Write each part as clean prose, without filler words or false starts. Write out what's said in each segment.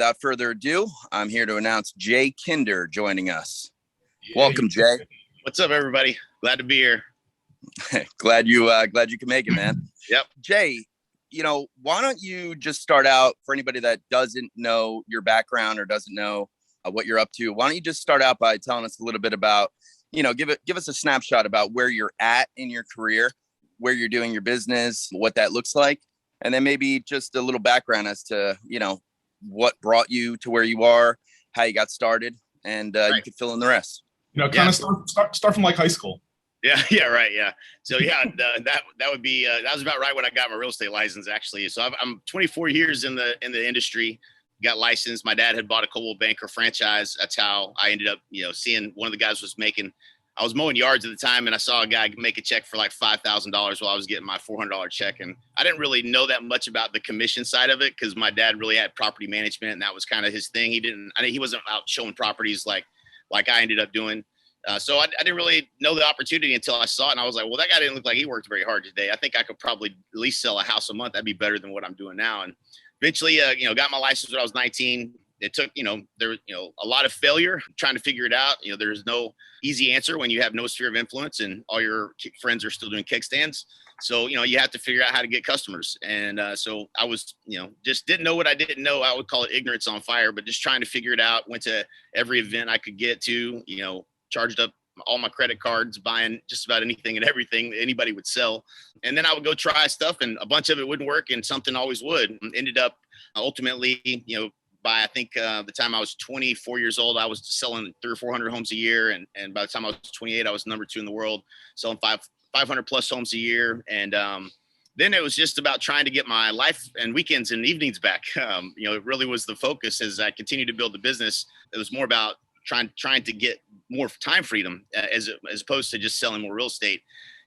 without further ado, I'm here to announce Jay Kinder joining us. Welcome, Jay. What's up, everybody? Glad to be here. glad you can make it, man. Yep. Jay, why don't you just start out, for anybody that doesn't know your background or doesn't know what you're up to? Why don't you just start out by telling us a little bit about, give us a snapshot about where you're at in your career, where you're doing your business, what that looks like, and then maybe just a little background as to, what brought you to where you are, how you got started, and right. You can fill in the rest. Kind of start from like high school. Yeah, right. Yeah. So yeah, that would be that was about right when I got my real estate license, actually. So I'm 24 years in the industry. Got licensed. My dad had bought a Coldwell Banker franchise. That's how I ended up, seeing one of the guys was making. I was mowing yards at the time, and I saw a guy make a check for like $5,000 while I was getting my $400 check. And I didn't really know that much about the commission side of it because my dad really had property management, and that was kind of his thing. He wasn't out showing properties like I ended up doing. So I didn't really know the opportunity until I saw it, and I was like, well, that guy didn't look like he worked very hard today. I think I could probably at least sell a house a month. That'd be better than what I'm doing now. And eventually, got my license when I was 19. It took, there, a lot of failure trying to figure it out. There's no easy answer when you have no sphere of influence and all your friends are still doing kickstands. So, you have to figure out how to get customers. And so I was, just didn't know what I didn't know. I would call it ignorance on fire, but just trying to figure it out. Went to every event I could get to, charged up all my credit cards, buying just about anything and everything anybody would sell. And then I would go try stuff, and a bunch of it wouldn't work and something always would. Ended up ultimately, by I think the time I was 24 years old, I was selling 300 or 400 homes a year. And by the time I was 28, I was number 2 in the world, selling 500 plus homes a year. And then it was just about trying to get my life and weekends and evenings back. It really was the focus as I continued to build the business. It was more about trying to get more time freedom as opposed to just selling more real estate.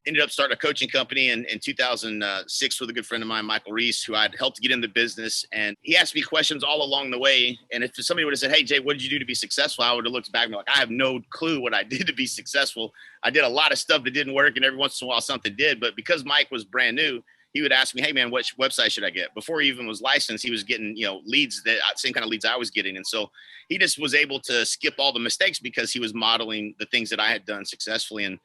Ended up starting a coaching company in 2006 with a good friend of mine, Michael Reese, who I'd helped get in the business. And he asked me questions all along the way. And if somebody would have said, hey, Jay, what did you do to be successful? I would have looked back and been like, I have no clue what I did to be successful. I did a lot of stuff that didn't work, and every once in a while something did. But because Mike was brand new, he would ask me, hey, man, which website should I get? Before he even was licensed, he was getting, leads, same kind of leads I was getting. And so he just was able to skip all the mistakes because he was modeling the things that I had done successfully. And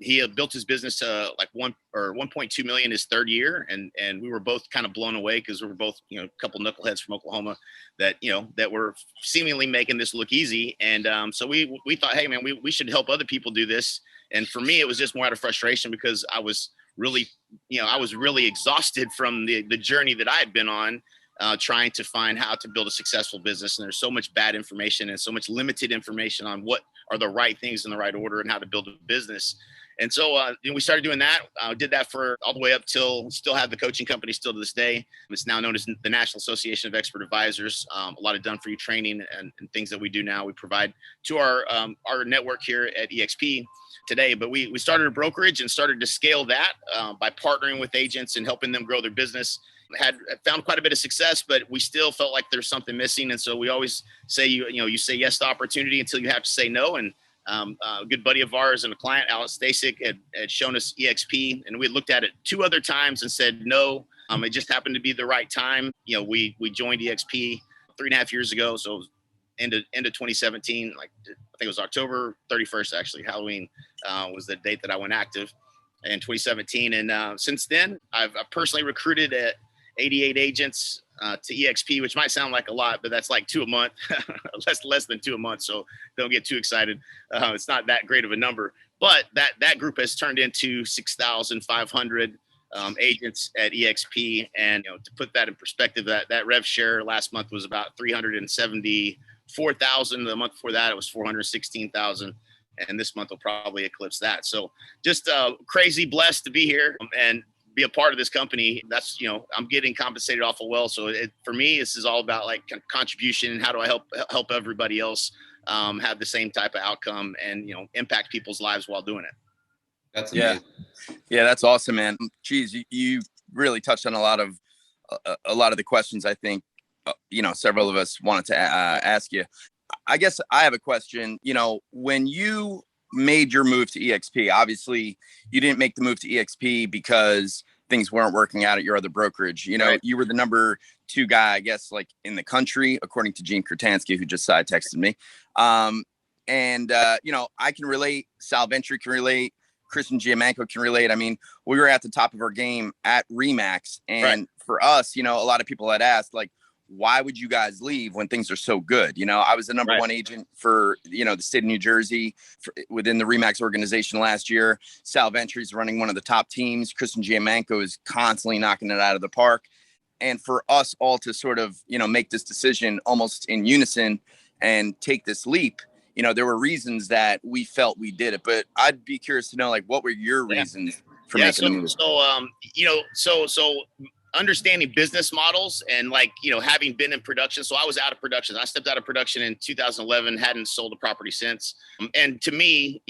he had built his business to like 1.2 million his third year. And we were both kind of blown away because we were both, a couple knuckleheads from Oklahoma that, that were seemingly making this look easy. And so we thought, hey, man, we should help other people do this. And for me, it was just more out of frustration because I was really exhausted from the journey that I had been on, trying to find how to build a successful business. And there's so much bad information and so much limited information on what are the right things in the right order and how to build a business. And so we started doing that. Did that for all the way up till still have the coaching company still to this day. It's now known as the National Association of Expert Advisors. A lot of done for you training and things that we do now. We provide to our network here at eXp today. But we started a brokerage and started to scale that by partnering with agents and helping them grow their business. Had found quite a bit of success, but we still felt like there's something missing. And so we always say, you say yes to opportunity until you have to say no. And a good buddy of ours and a client, Alex Stasic, had shown us eXp, and we looked at it 2 other times and said no. It just happened to be the right time. We joined eXp 3.5 years ago. So end of 2017, like I think it was October 31st, actually. Halloween was the date that I went active in 2017. And since then, I've personally recruited 88 agents to eXp, which might sound like a lot, but that's like 2 a month, less than 2 a month. So don't get too excited. It's not that great of a number, but that group has turned into 6,500 agents at eXp. And to put that in perspective, that rev share last month was about 374,000. The month before that, it was 416,000. And this month will probably eclipse that. So just crazy blessed to be here and be a part of this company. That's, I'm getting compensated awful well. So for me, this is all about like contribution and how do I help everybody else have the same type of outcome and, impact people's lives while doing it. That's amazing. Yeah, that's awesome, man. Geez, you really touched on a lot of the questions I think, several of us wanted to ask you. I guess I have a question. When you made your move to eXp, obviously you didn't make the move to eXp because things weren't working out at your other brokerage. Right. You were the number go-to guy, I guess, like in the country, according to Gene Kurtansky, who just side texted me. I can relate. Sal Ventry can relate. Kristen Giamanco can relate. I mean, we were at the top of our game at Remax. And for us, a lot of people had asked, like, why would you guys leave when things are so good? I was the number one agent for, the state of New Jersey within the Remax organization last year. Sal Ventry is running one of the top teams. Kristen Giamanco is constantly knocking it out of the park. And for us all to sort of, make this decision almost in unison and take this leap, there were reasons that we felt we did it. But I'd be curious to know, like, what were your reasons for making the move? So understanding business models and having been in production. So I was out of production. I stepped out of production in 2011, hadn't sold a property since. And to me,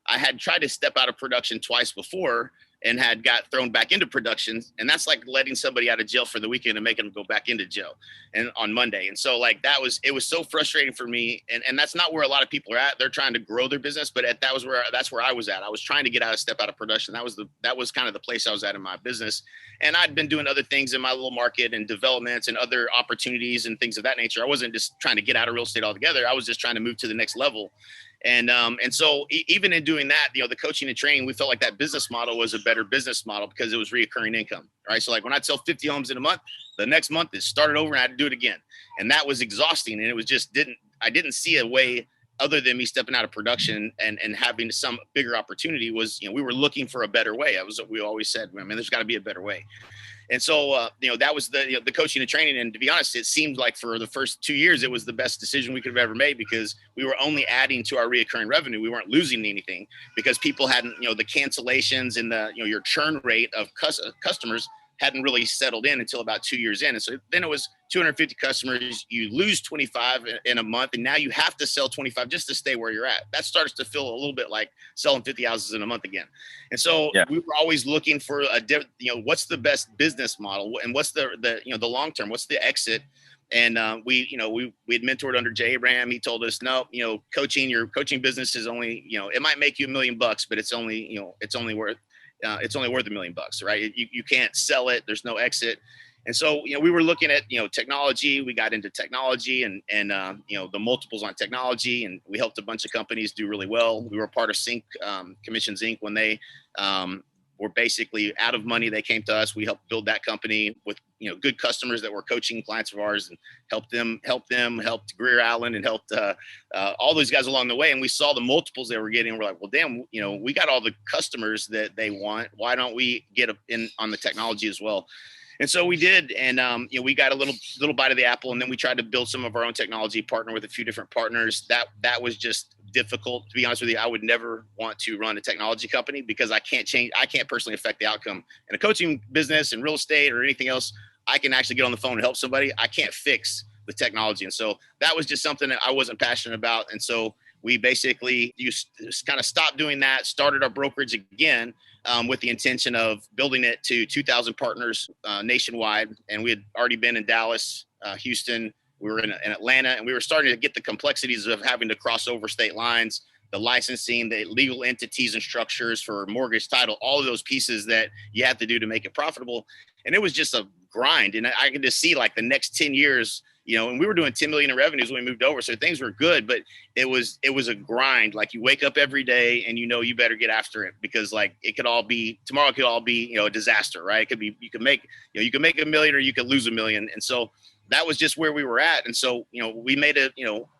I had tried to step out of production twice before and had got thrown back into production. And that's like letting somebody out of jail for the weekend and making them go back into jail and on Monday. And so it was so frustrating for me. And that's not where a lot of people are at. They're trying to grow their business, but that's where I was at. I was trying to step out of production. That was kind of the place I was at in my business. And I'd been doing other things in my little market and developments and other opportunities and things of that nature. I wasn't just trying to get out of real estate altogether. I was just trying to move to the next level. And so even in doing that, the coaching and training, we felt like that business model was a better business model because it was reoccurring income, right? So like when I'd sell 50 homes in a month, the next month it started over and I had to do it again. And that was exhausting. And it was just I didn't see a way other than me stepping out of production and having some bigger opportunity was, we were looking for a better way. We always said, there's got to be a better way. And so, that was the coaching and training. And to be honest, it seemed like for the first 2 years, it was the best decision we could have ever made because we were only adding to our reoccurring revenue. We weren't losing anything because people hadn't, the cancellations and your churn rate of customers hadn't really settled in until about 2 years in. And so then it was 250 customers, you lose 25 in a month, and now you have to sell 25 just to stay where you're at. That starts to feel a little bit like selling 50 houses in a month again. And so we were always looking for what's the best business model and what's the long term, what's the exit. And we had mentored under Jay Abraham. He told us, no, your coaching business is only, it might make you $1 million, but it's only worth $1 million, right? You can't sell it. There's no exit. And so, we were looking at, technology. We got into technology and the multiples on technology, and we helped a bunch of companies do really well. We were part of Sync Commissions Inc. when they were basically out of money. They came to us. We helped build that company with, good customers that were coaching clients of ours and helped Greer Allen and helped all those guys along the way. And we saw the multiples they were getting. We're like, well, damn, we got all the customers that they want. Why don't we get in on the technology as well? And so we did. And, we got a little bite of the apple, and then we tried to build some of our own technology, partner with a few different partners. That was just difficult. To be honest with you, I would never want to run a technology company because I can't personally affect the outcome. In a coaching business and real estate or anything else, I can actually get on the phone and help somebody. I can't fix the technology. And so that was just something that I wasn't passionate about. And so we basically kind of stopped doing that, started our brokerage again with the intention of building it to 2,000 partners nationwide. And we had already been in Dallas, Houston, we were in Atlanta, and we were starting to get the complexities of having to cross over state lines, the licensing, the legal entities and structures for mortgage title, all of those pieces that you have to do to make it profitable. And it was just a grind. And I could just see like the next 10 years, and we were doing 10 million in revenues when we moved over. So things were good, but it was a grind. Like you wake up every day and you better get after it because like tomorrow could all be, a disaster, right? It could be, you can make $1 million or you could lose $1 million. And so that was just where we were at. And so, we made it,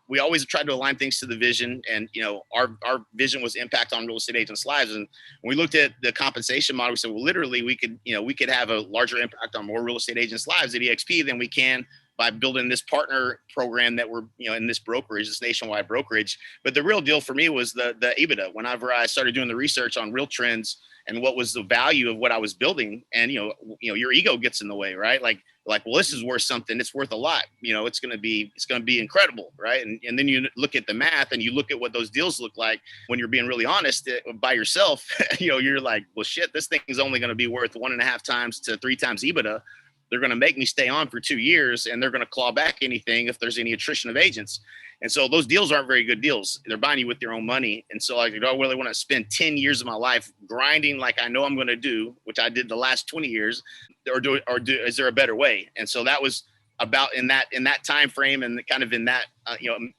we always tried to align things to the vision, and, our vision was impact on real estate agents' lives. And when we looked at the compensation model, we said, well, literally we could have a larger impact on more real estate agents' lives at eXp than we can by building this partner program that we're, in this brokerage, this nationwide brokerage. But the real deal for me was the EBITDA. Whenever I started doing the research on real trends and what was the value of what I was building, and, your ego gets in the way, right? Like, well, this is worth something. It's worth a lot. It's going to be incredible. Right. And then you look at the math and you look at what those deals look like when you're being really honest by yourself, you're like, well, shit, this thing is only going to be worth 1.5 times to 3 times EBITDA. They're going to make me stay on for 2 years, and they're going to claw back anything if there's any attrition of agents. And so those deals aren't very good deals. They're buying you with your own money. And so I don't really want to spend 10 years of my life grinding like I know I'm going to do, which I did the last 20 years, or is there a better way? And so that was about in that time frame, and kind of in that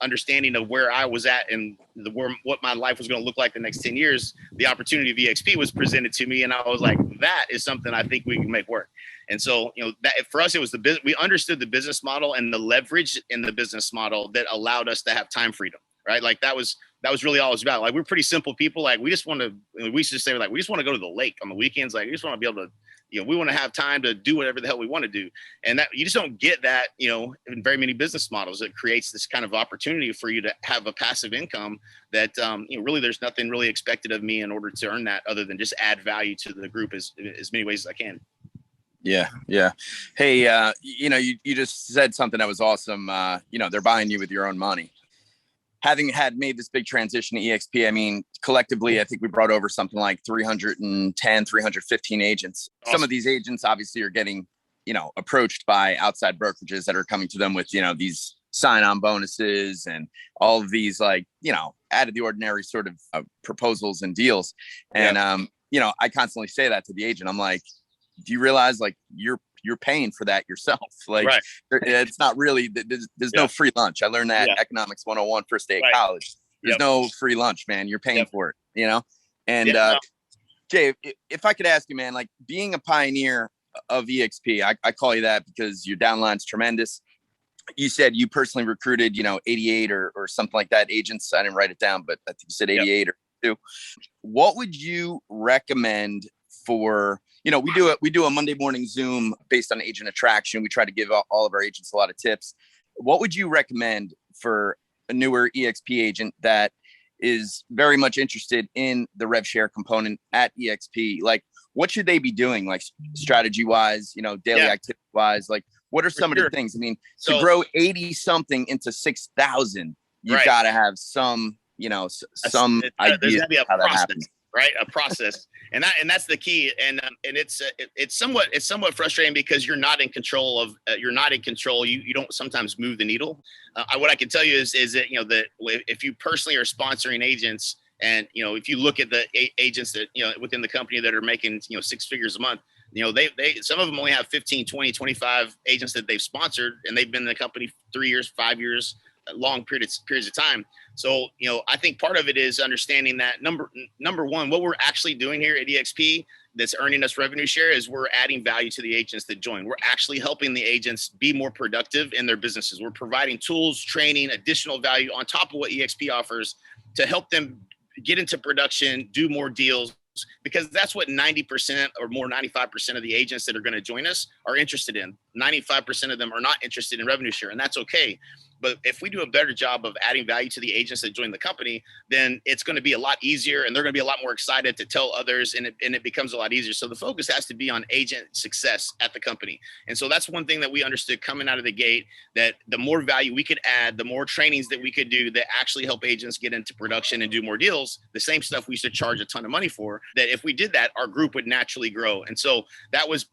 understanding of where I was at and what my life was going to look like the next 10 years, the opportunity of eXp was presented to me, and I was like, that is something I think we can make work. And so, that for us, it was we understood the business model and the leverage in the business model that allowed us to have time freedom, right? Like that was really all it was about. Like, we're pretty simple people. Like, we just want to go to the lake on the weekends. Like, we just want to be able to, we want to have time to do whatever the hell we want to do. And that you just don't get that, in very many business models. It creates this kind of opportunity for you to have a passive income that, really there's nothing really expected of me in order to earn that, other than just add value to the group as many ways as I can. Yeah. Yeah. Hey, you just said something that was awesome. They're buying you with your own money. Having made this big transition to eXp, I mean, collectively, I think we brought over something like 310, 315 agents. Awesome. Some of these agents obviously are getting, approached by outside brokerages that are coming to them with, these sign-on bonuses and all of these, like, out of the ordinary sort of proposals and deals. And, I constantly say that to the agent. I'm like, do you realize, like, you're paying for that yourself? Like, right. It's not really, there's no free lunch. I learned that economics 101 first day of college. There's no free lunch, man. You're paying for it, and Jay, if I could ask you, man, like, being a pioneer of eXp, I call you that because your downline's tremendous. You said you personally recruited, 88 or something like that agents. I didn't write it down, but I think you said 88 or 2. What would you recommend for, we do a Monday morning Zoom based on agent attraction. We try to give all of our agents a lot of tips. What would you recommend for a newer eXp agent that is very much interested in the rev share component at eXp? Like, what should they be doing, like, strategy wise, daily activity wise? Like, what are some of the things? I mean, to grow 80 something into 6,000, you've got to have some, some idea how that happens. Right, a process, and that's the key, and it's somewhat frustrating because you're not in control. You don't sometimes move the needle. What I can tell you is that that if you personally are sponsoring agents, and if you look at the agents that within the company that are making 6 figures a month, they some of them only have 15, 20, 25 agents that they've sponsored, and they've been in the company 3 years, 5 years, long periods of time. So, I think part of it is understanding that number one, what we're actually doing here at eXp that's earning us revenue share is we're adding value to the agents that join. We're actually helping the agents be more productive in their businesses. We're providing tools, training, additional value on top of what eXp offers to help them get into production, do more deals, because that's what 90% or more, 95% of the agents that are going to join us are interested in. 95% of them are not interested in revenue share, and that's okay. But if we do a better job of adding value to the agents that join the company, then it's going to be a lot easier, and they're going to be a lot more excited to tell others, and it becomes a lot easier. So the focus has to be on agent success at the company. And so that's one thing that we understood coming out of the gate, that the more value we could add, the more trainings that we could do that actually help agents get into production and do more deals, the same stuff we used to charge a ton of money for, that if we did that, our group would naturally grow. And so that was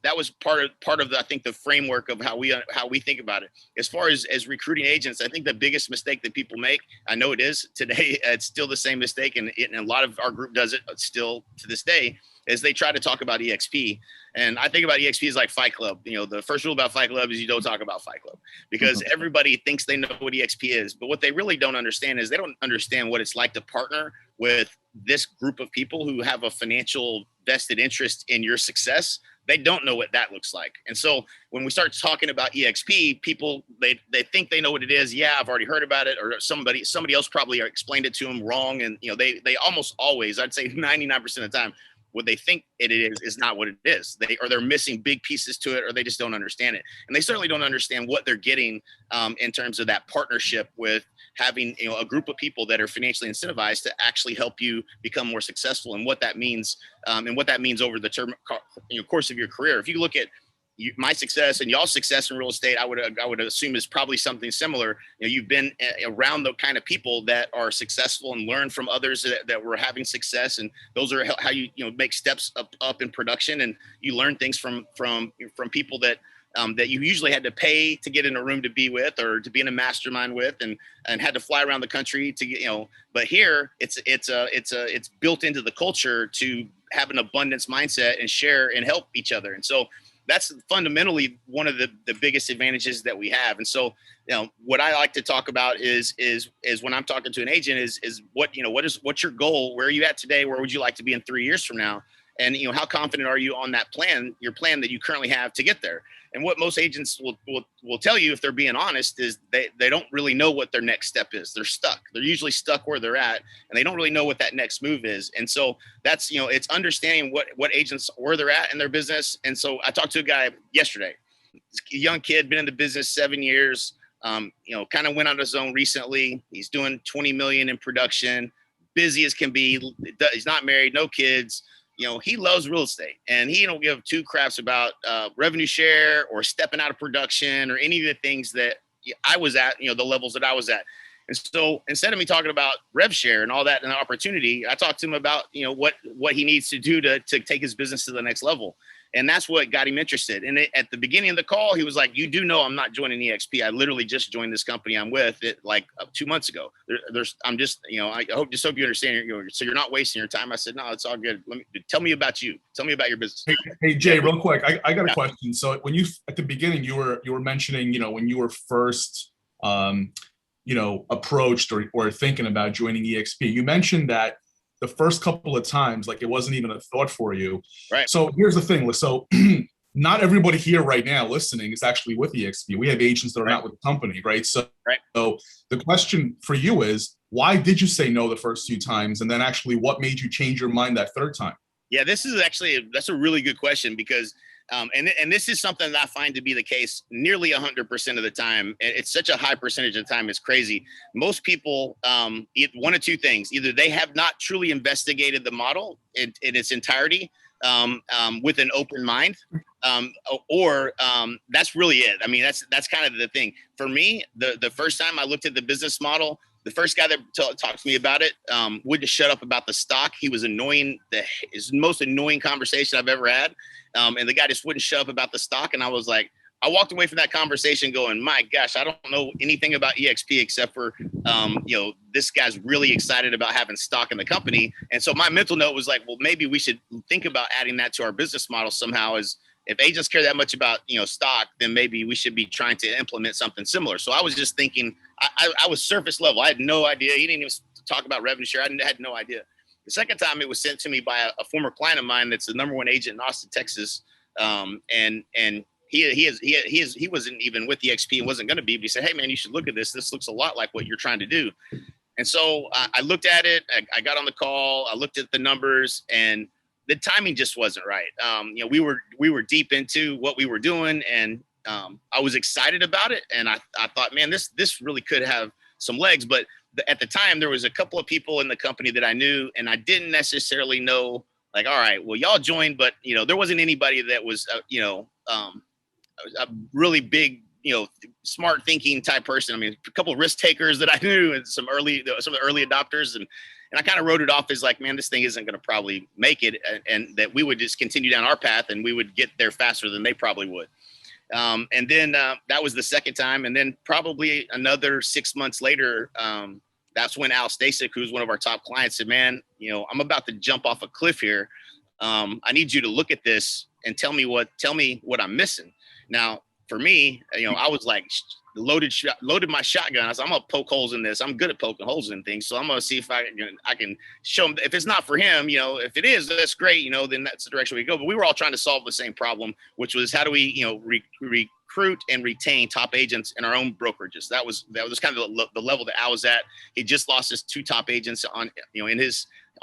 part of the, I think, the framework of how we think about it. As far as recruiting agents, I think the biggest mistake that people make, I know it is today, it's still the same mistake, and a lot of our group does it still to this day, is they try to talk about eXp. And I think about eXp as like Fight Club. The first rule about Fight Club is you don't talk about Fight Club, because everybody thinks they know what eXp is. But what they really don't understand is they don't understand what it's like to partner with this group of people who have a financial vested interest in your success. They don't know what that looks like. And so when we start talking about eXp, people, they think they know what it is. Yeah, I've already heard about it, or somebody else probably explained it to them wrong. And they almost always, I'd say 99% of the time, what they think it is not what it is. They're missing big pieces to it, or they just don't understand it. And they certainly don't understand what they're getting in terms of that partnership with having a group of people that are financially incentivized to actually help you become more successful, and what that means over the term course of your career. If you look at my success and y'all's success in real estate, I would assume is probably something similar. You've been around the kind of people that are successful and learn from others that were having success, and those are how you make steps up in production, and you learn things from people that you usually had to pay to get in a room to be with, or to be in a mastermind with, and had to fly around the country to get, but here it's built into the culture to have an abundance mindset and share and help each other. And so that's fundamentally one of the biggest advantages that we have. And so, what I like to talk about is when I'm talking to an agent is what's your goal? Where are you at today? Where would you like to be in 3 years from now? And, how confident are you on that plan, your plan that you currently have to get there? And what most agents will tell you, if they're being honest, is they don't really know what their next step is. They're stuck. They're usually stuck where they're at, and they don't really know what that next move is. And so that's, it's understanding what agents, where they're at in their business. And so I talked to a guy yesterday, a young kid, been in the business 7 years, kind of went on his own recently. He's doing 20 million in production, busy as can be. He's not married, no kids. He loves real estate, and he don't give two craps about revenue share or stepping out of production or any of the things that I was at, the levels that I was at. And so instead of me talking about rev share and all that and the opportunity, I talked to him about, what he needs to do to take his business to the next level. And that's what got him interested. And at the beginning of the call, he was like, you do know I'm not joining eXp. I literally just joined this company I'm with it like 2 months ago. I'm just, I hope you understand. So you're not wasting your time. I said, no, it's all good. Tell me about you. Tell me about your business. Hey Jay, real quick, I got a question. So when you, at the beginning, you were mentioning, when you were first, approached or thinking about joining eXp, you mentioned that the first couple of times, like, it wasn't even a thought for you. Right. So here's the thing. So not everybody here right now listening is actually with eXp. We have agents that are not with the company, right? So the question for you is, why did you say no the first 2 times? And then actually, what made you change your mind that third time? Yeah, that's a really good question, because and this is something that I find to be the case nearly 100% of the time. It's such a high percentage of the time. It's crazy. Most people, one of two things: either they have not truly investigated the model in its entirety with an open mind, or that's really it. I mean, that's kind of the thing. For me, the first time I looked at the business model, the first guy that talked to me about it wouldn't shut up about the stock. He was annoying. His most annoying conversation I've ever had. And the guy just wouldn't shut up about the stock. And I was like, I walked away from that conversation going, my gosh, I don't know anything about eXp except for, this guy's really excited about having stock in the company. And so my mental note was like, well, maybe we should think about adding that to our business model somehow. As if agents care that much about, stock, then maybe we should be trying to implement something similar. So I was just thinking, I was surface level. I had no idea. He didn't even talk about revenue share. I had no idea. The second time it was sent to me by a former client of mine that's the #1 agent in Austin, Texas. And he wasn't even with eXp and wasn't going to be, but he said, hey man, you should look at this. This looks a lot like what you're trying to do. And so I looked at it. I got on the call. I looked at the numbers, and the timing just wasn't right. We were deep into what we were doing, and I was excited about it. And I thought, man, this really could have some legs. But at the time, there was a couple of people in the company that I knew, and I didn't necessarily know, like, all right, well, y'all joined, but there wasn't anybody that was, a really big, smart thinking type person. I mean, a couple of risk takers that I knew, and some of the early adopters, and I kind of wrote it off as like, man, this thing isn't going to probably make it, and that we would just continue down our path and we would get there faster than they probably would. And then that was the second time, and then probably another 6 months later, that's when Al Stasek, who's one of our top clients, said, man, I'm about to jump off a cliff here. I need you to look at this and tell me what I'm missing. Now, for me, I was like loaded my shotgun. I was like, I'm gonna poke holes in this. I'm good at poking holes in things, so I'm gonna see if I can show him. If it's not for him, if it is, that's great. Then that's the direction we go. But we were all trying to solve the same problem, which was how do we, recruit and retain top agents in our own brokerages. That was kind of the level that I was at. He just lost his 2 top agents on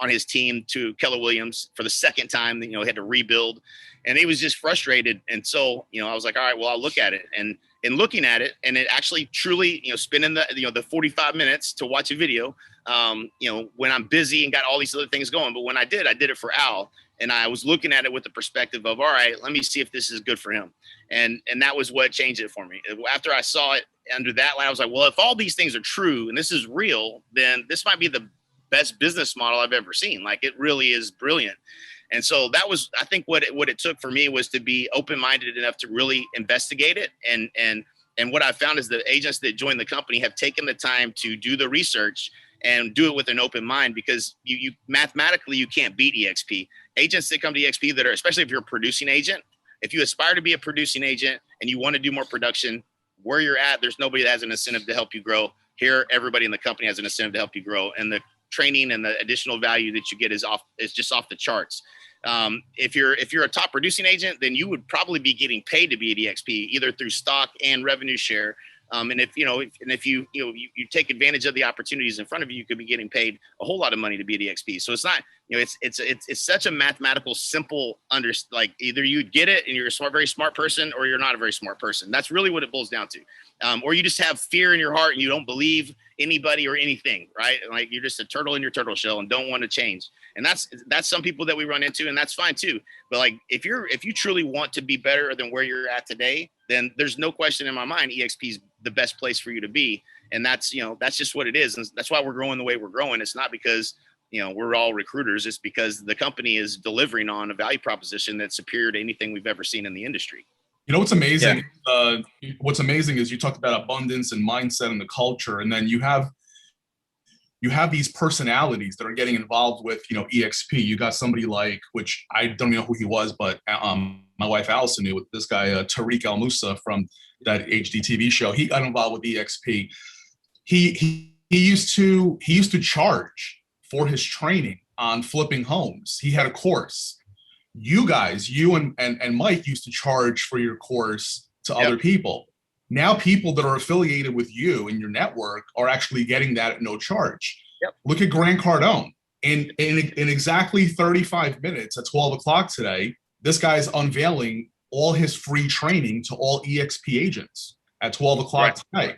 his team to Keller Williams for the second time. He had to rebuild, and he was just frustrated. And so, I was like, all right, well, I'll look at it. And in looking at it, and it actually truly, spending the 45 minutes to watch a video, when I'm busy and got all these other things going. But when I did it for Al, and I was looking at it with the perspective of, all right, let me see if this is good for him. And that was what changed it for me. After I saw it under that light, I was like, well, if all these things are true and this is real, then this might be the best business model I've ever seen. Like, it really is brilliant. And so that was, I think, what it took for me was to be open-minded enough to really investigate it. And what I found is the agents that joined the company have taken the time to do the research and do it with an open mind, because you mathematically, you can't beat eXp. Agents that come to eXp that are, especially if you're a producing agent, if you aspire to be a producing agent and you want to do more production, where you're at, there's nobody that has an incentive to help you grow. Here, everybody in the company has an incentive to help you grow, and the training and the additional value that you get is just off the charts. If you're a top producing agent, then you would probably be getting paid to be at eXp, either through stock and revenue share. And if you take advantage of the opportunities in front of you, you could be getting paid a whole lot of money to be at eXp. So it's not, it's such a mathematical, simple like either you get it and you're a very smart person, or you're not a very smart person. That's really what it boils down to. Or you just have fear in your heart and you don't believe anybody or anything, right? Like you're just a turtle in your turtle shell and don't want to change. And that's some people that we run into, and that's fine too. But like, if you truly want to be better than where you're at today, then there's no question in my mind, eXp is the best place for you to be. And that's just what it is. And that's why we're growing the way we're growing. It's not because, we're all recruiters. It's because the company is delivering on a value proposition that's superior to anything we've ever seen in the industry. What's amazing? Yeah. What's amazing is you talked about abundance and mindset and the culture, and then you have these personalities that are getting involved with, eXp. You got somebody like, which I don't know who he was, but my wife Allison knew, this guy Tariq Al Musa from that HDTV show. He got involved with eXp. He used to charge for his training on flipping homes. He had a course. You guys, you and Mike used to charge for your course to other people. Now people that are affiliated with you and your network are actually getting that at no charge. Yep. Look at Grant Cardone. In exactly 35 minutes at 12 o'clock today, this guy's unveiling all his free training to all eXp agents at 12 o'clock tonight.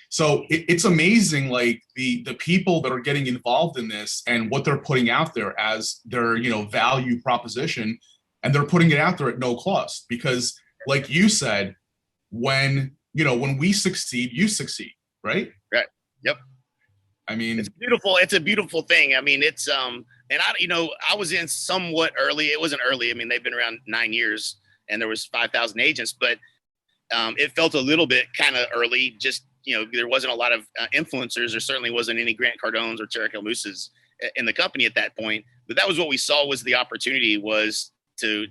So it's amazing, like the people that are getting involved in this and what they're putting out there as their, value proposition, and they're putting it out there at no cost, because like you said, when we succeed, you succeed, right? Right. Yep. I mean, it's beautiful. It's a beautiful thing. I mean, it's, and I was in somewhat early. It wasn't early. I mean, they've been around 9 years and there was 5,000 agents, but it felt a little bit kind of early. Just, there wasn't a lot of influencers. There certainly wasn't any Grant Cardones or Tariq El Musas in the company at that point. But that was what we saw was the opportunity was to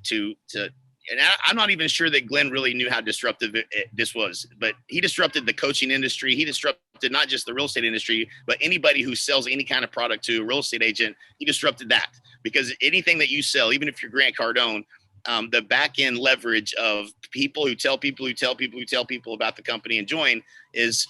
and I'm not even sure that Glenn really knew how disruptive this was, but he disrupted the coaching industry. He disrupted not just the real estate industry, but anybody who sells any kind of product to a real estate agent. He disrupted that, because anything that you sell, even if you're Grant Cardone, the back end leverage of people who tell people who tell people who tell people about the company and join is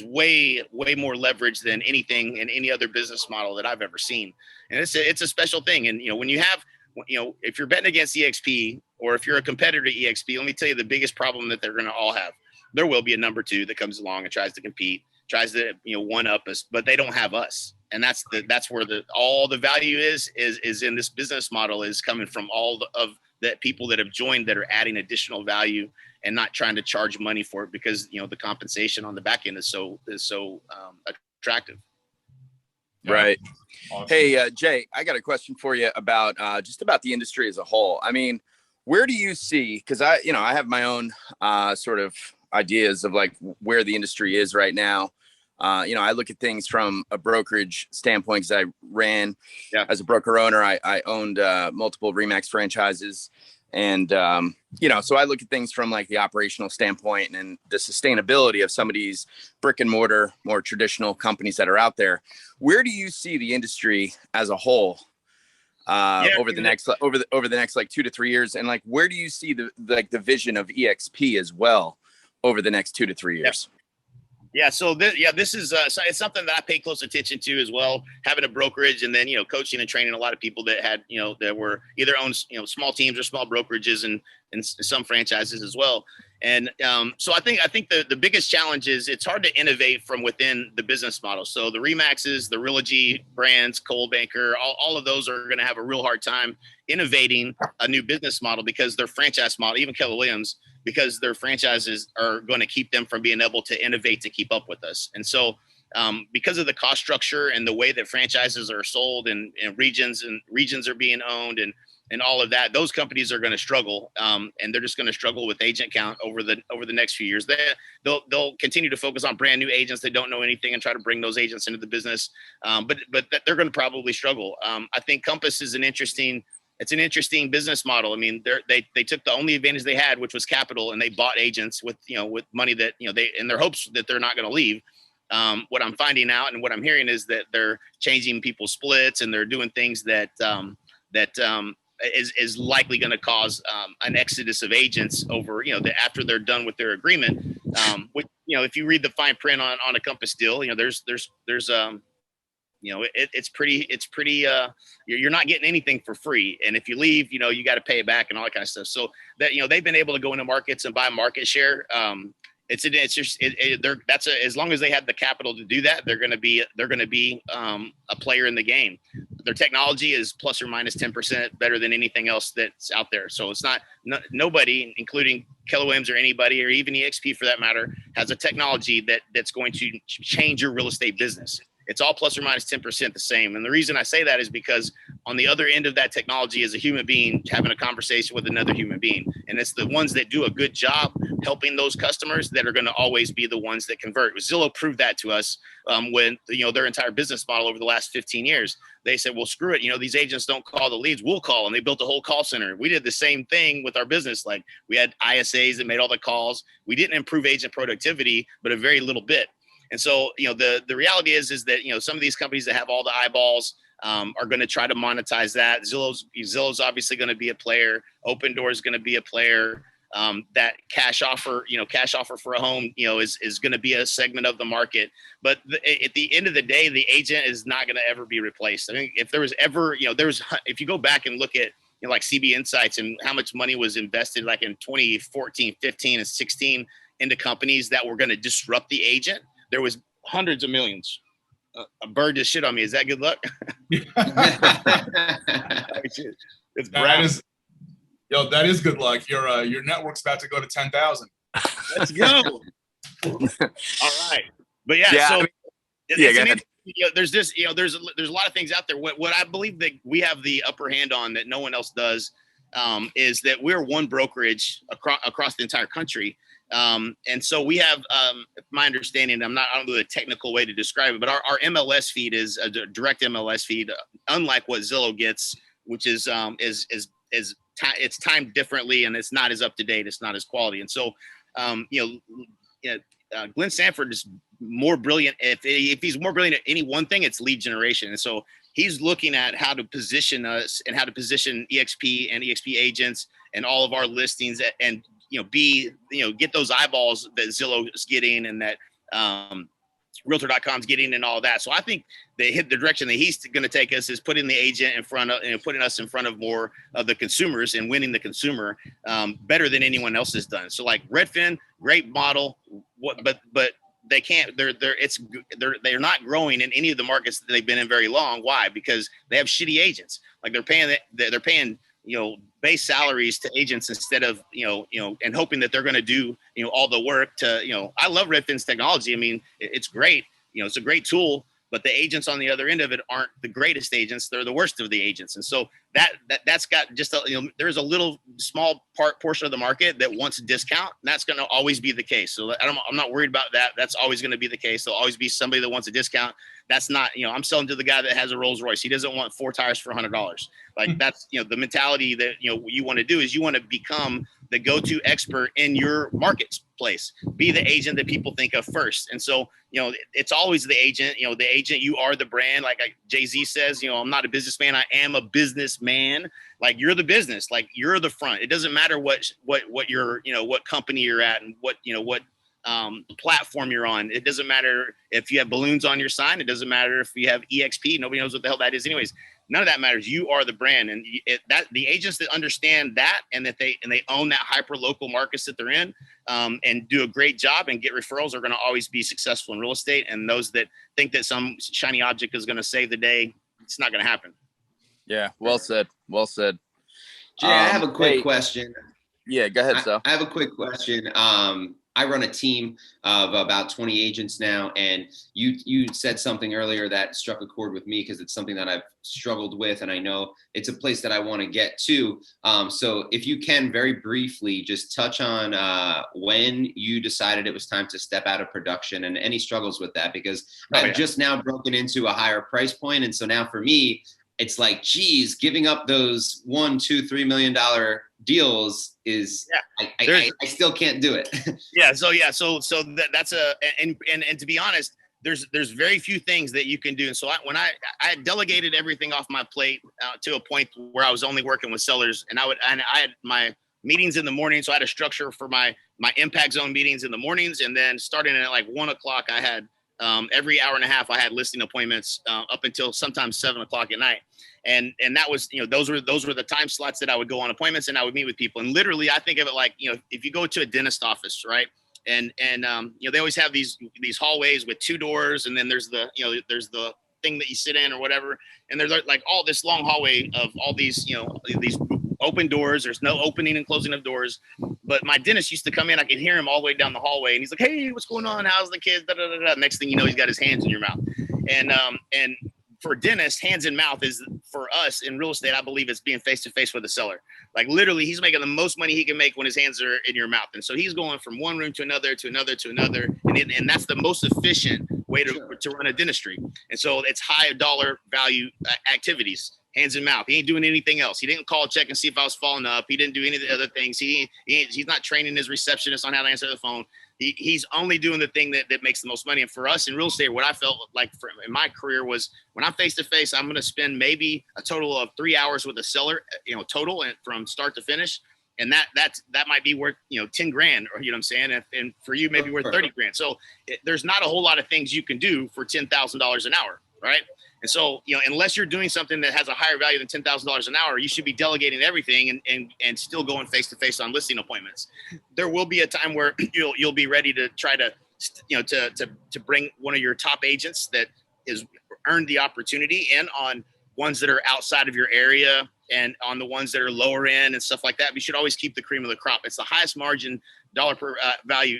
way more leverage than anything in any other business model that I've ever seen. And it's a special thing. And when you have, if you're betting against eXp, or if you're a competitor to eXp, let me tell you the biggest problem that they're going to all have. There will be a number two that comes along and tries to compete, tries to one up us, but they don't have us. And that's where all the value is in this business model, is coming from all of the people that have joined that are adding additional value and not trying to charge money for it, because the compensation on the back end is so attractive. Right. Awesome. Hey, Jay, I got a question for you about just about the industry as a whole. I mean, where do you see, because I have my own sort of ideas of like where the industry is right now. I look at things from a brokerage standpoint, because I ran as a broker owner. I owned multiple RE/MAX franchises. And, so I look at things from like the operational standpoint and the sustainability of some of these brick and mortar, more traditional companies that are out there. Where do you see the industry as a whole over the next like 2 to 3 years? And like, where do you see the vision of eXp as well over the next 2 to 3 years? Yeah. So this is it's something that I pay close attention to as well, having a brokerage and then, coaching and training a lot of people that had, that were either owned, small teams or small brokerages and some franchises as well. And so I think the biggest challenge is it's hard to innovate from within the business model. So the RE/MAXes, the Realogy brands, Coldwell Banker, all of those are going to have a real hard time innovating a new business model, because their franchise model, even Keller Williams, because their franchises are going to keep them from being able to innovate to keep up with us. And so because of the cost structure and the way that franchises are sold and regions are being owned and all of that, those companies are going to struggle. And they're just going to struggle with agent count over the next few years. They'll continue to focus on brand new agents that don't know anything and try to bring those agents into the business. But they're going to probably struggle. I think Compass is an interesting it's an interesting business model. I mean, they took the only advantage they had, which was capital, and they bought agents with with money that they in their hopes that they're not going to leave. What I'm finding out and what I'm hearing is that they're changing people's splits, and they're doing things that is likely going to cause an exodus of agents over after they're done with their agreement. Which if you read the fine print on a Compass deal, there's it's pretty you're not getting anything for free, and if you leave, you got to pay it back and all that kind of stuff. So that they've been able to go into markets and buy market share. As long as they have the capital to do that, they're going to be a player in the game. Their technology is plus or minus 10% better than anything else that's out there. So it's nobody, including Keller Williams or anybody, or even eXp for that matter, has a technology that's going to change your real estate business. It's all plus or minus 10% the same. And the reason I say that is because on the other end of that technology is a human being having a conversation with another human being. And it's the ones that do a good job helping those customers that are going to always be the ones that convert. Zillow proved that to us when, their entire business model over the last 15 years. They said, well, screw it. These agents don't call the leads. We'll call. And they built a whole call center. We did the same thing with our business. Like, we had ISAs that made all the calls. We didn't improve agent productivity, but a very little bit. And so, the reality is that, some of these companies that have all the eyeballs are going to try to monetize that. Zillow's obviously going to be a player. Open Door is going to be a player. That cash offer for a home, is going to be a segment of the market. But at the end of the day, the agent is not going to ever be replaced. I think if there was ever, if you go back and look at, like CB Insights and how much money was invested like in 2014, 15, and 16 into companies that were going to disrupt the agent, there was hundreds of millions. A bird just shit on me. Is that good luck? It's that is good luck. Your network's about to go to 10,000. Let's go. All right. But there's a lot of things out there. What I believe that we have the upper hand on that no one else does is that we're one brokerage across the entire country. And so we have, my understanding, I don't know the technical way to describe it, but our MLS feed is a direct MLS feed, unlike what Zillow gets, which is it's timed differently and it's not as up to date. It's not as quality. And so, Glenn Sanford is more brilliant. If he's more brilliant at any one thing, it's lead generation. And so he's looking at how to position us and how to position eXp and eXp agents and all of our listings and get those eyeballs that Zillow is getting and that Realtor.com's getting and all of that. So I think the direction that he's going to take us is putting the agent in front of, putting us in front of more of the consumers and winning the consumer better than anyone else has done. So like Redfin, great model, but they can't. They're not growing in any of the markets that they've been in very long. Why? Because they have shitty agents. Like they're paying base salaries to agents instead of, and hoping that they're going to do, all the work to, I love Redfin's technology. I mean, it's great. It's a great tool, but the agents on the other end of it aren't the greatest agents. They're the worst of the agents. And so that's got just there's a little small portion of the market that wants a discount. And that's going to always be the case. So I'm not worried about that. That's always going to be the case. There'll always be somebody that wants a discount. That's not, I'm selling to the guy that has a Rolls Royce. He doesn't want 4 tires for $100. Like that's, the mentality that, what you want to do is you want to become the go-to expert in your marketplace, be the agent that people think of first. And so, it's always the agent, you are the brand. Like Jay-Z says, I'm not a businessman. I am a businessman. Like you're the business, like you're the front. It doesn't matter what you're, what company you're at and what platform you're on. It doesn't matter if you have balloons on your sign. It doesn't matter if you have eXp. Nobody knows what the hell that is anyways. None of that matters. You are the brand. And the agents that understand that and that they own that hyper local markets that they're in and do a great job and get referrals are going to always be successful in real estate. And those that think that some shiny object is going to save the day, it's not going to happen. Yeah. Well said. Well said. Jay, I have a quick question. Yeah, go ahead, Sal. I have a quick question. I run a team of about 20 agents now, and you said something earlier that struck a chord with me because it's something that I've struggled with, and I know it's a place that I want to get to. So if you can very briefly just touch on when you decided it was time to step out of production and any struggles with that, because I've just now broken into a higher price point. And so now for me, it's like, geez, giving up those $1, $2, $3 million deals is, I still can't do it. So that's and to be honest, there's very few things that you can do. And so when I delegated everything off my plate to a point where I was only working with sellers, and I had my meetings in the morning. So I had a structure for my impact zone meetings in the mornings. And then starting at like 1 o'clock, I had every hour and a half, I had listing appointments up until sometimes 7 o'clock at night. And that was, those were the time slots that I would go on appointments and I would meet with people. And literally, I think of it like, if you go to a dentist office, right? And they always have these hallways with 2 doors, and then there's the thing that you sit in or whatever. And there's like all this long hallway of all these, these open doors. There's no opening and closing of doors. But my dentist used to come in. I could hear him all the way down the hallway, and he's like, "Hey, what's going on? How's the kids?" Da, da, da, da. Next thing you know, he's got his hands in your mouth. And for dentists, hands in mouth is, for us in real estate, I believe it's being face to face with the seller. Like literally, he's making the most money he can make when his hands are in your mouth. And so he's going from one room to another, to another, to another. And that's the most efficient way to run a dentistry. And so it's high dollar value activities, hands in mouth. He ain't doing anything else. He didn't call, check and see if I was following up. He didn't do any of the other things. He's not training his receptionist on how to answer the phone. He's only doing the thing that makes the most money. And for us in real estate, what I felt like in my career was, when I'm face to face, I'm going to spend maybe a total of 3 hours with a seller, total, and from start to finish. And that might be worth, 10 grand, or, what I'm saying? And for you, maybe worth 30 grand. So there's not a whole lot of things you can do for $10,000 an hour. Right. And so, unless you're doing something that has a higher value than $10,000 an hour, you should be delegating everything and still going face to face on listing appointments. There will be a time where you'll be ready to try to bring one of your top agents that is earned the opportunity in on ones that are outside of your area and on the ones that are lower end and stuff like that. But you should always keep the cream of the crop. It's the highest margin dollar per value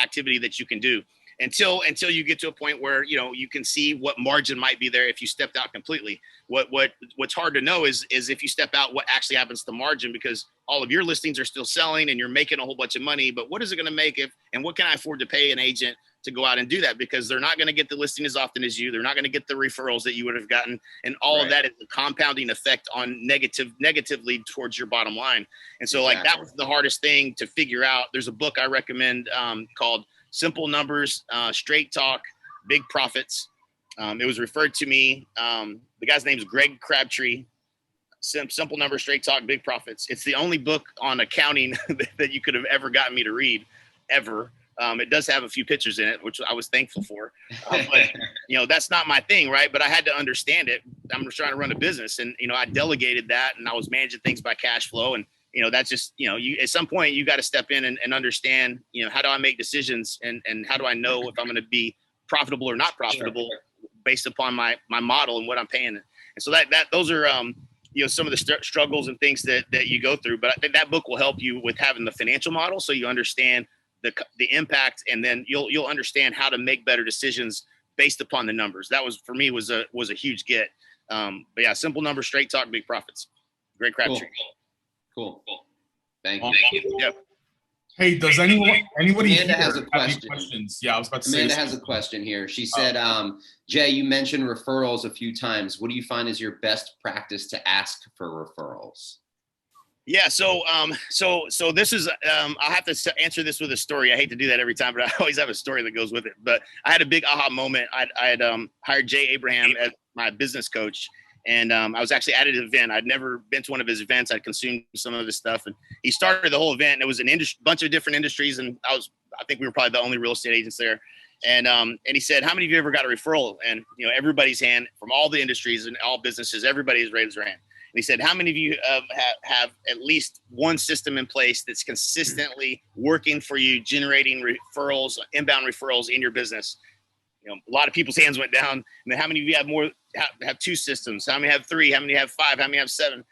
activity that you can do. Until you get to a point where you can see what margin might be there if you stepped out completely. What's hard to know is if you step out, what actually happens to margin, because all of your listings are still selling and you're making a whole bunch of money. But what is it going to make and what can I afford to pay an agent to go out and do that? Because they're not going to get the listing as often as you. They're not going to get the referrals that you would have gotten, and all of that is a compounding effect on negatively towards your bottom line. And so that was the hardest thing to figure out. There's a book I recommend called Simple Numbers, Straight Talk, Big Profits. It was referred to me. The guy's name is Greg Crabtree. Simple Numbers, Straight Talk, Big Profits. It's the only book on accounting that you could have ever gotten me to read, ever. It does have a few pictures in it, which I was thankful for. But that's not my thing, right? But I had to understand it. I'm just trying to run a business, and I delegated that, and I was managing things by cash flow, and that's just, you at some point you got to step in and understand, how do I make decisions, and how do I know if I'm going to be profitable or not profitable based upon my model and what I'm paying. And so those are, some of the struggles and things that you go through. But I think that book will help you with having the financial model, so you understand the impact, and then you'll understand how to make better decisions based upon the numbers. That was, for me, was a huge get. But yeah, Simple Numbers, Straight Talk, Big Profits. Great Crabtree. Cool. Thank you. Yep. Hey, does anybody Amanda has a have question. any questions? Yeah, I was about to say. Amanda has a question here. She said, Jay, you mentioned referrals a few times. What do you find is your best practice to ask for referrals? Yeah. So this is, I'll have to answer this with a story. I hate to do that every time, but I always have a story that goes with it. But I had a big aha moment. I had hired Jay Abraham as my business coach. And I was actually at an event. I'd never been to one of his events. I'd consumed some of his stuff, and he started the whole event. And it was an bunch of different industries, and I think we were probably the only real estate agents there. And he said, "How many of you ever got a referral?" And everybody's hand from all the industries and all businesses, everybody has raised their hand. And he said, "How many of you have at least one system in place that's consistently working for you, generating referrals, inbound referrals in your business?" A lot of people's hands went down. And then how many of you have 2 systems? How many have 3? How many have 5? How many have 7?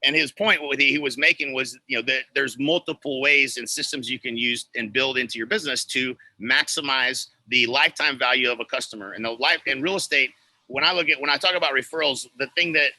And his point, what he was making was, that there's multiple ways and systems you can use and build into your business to maximize the lifetime value of a customer. And in real estate, when I talk about referrals, the thing that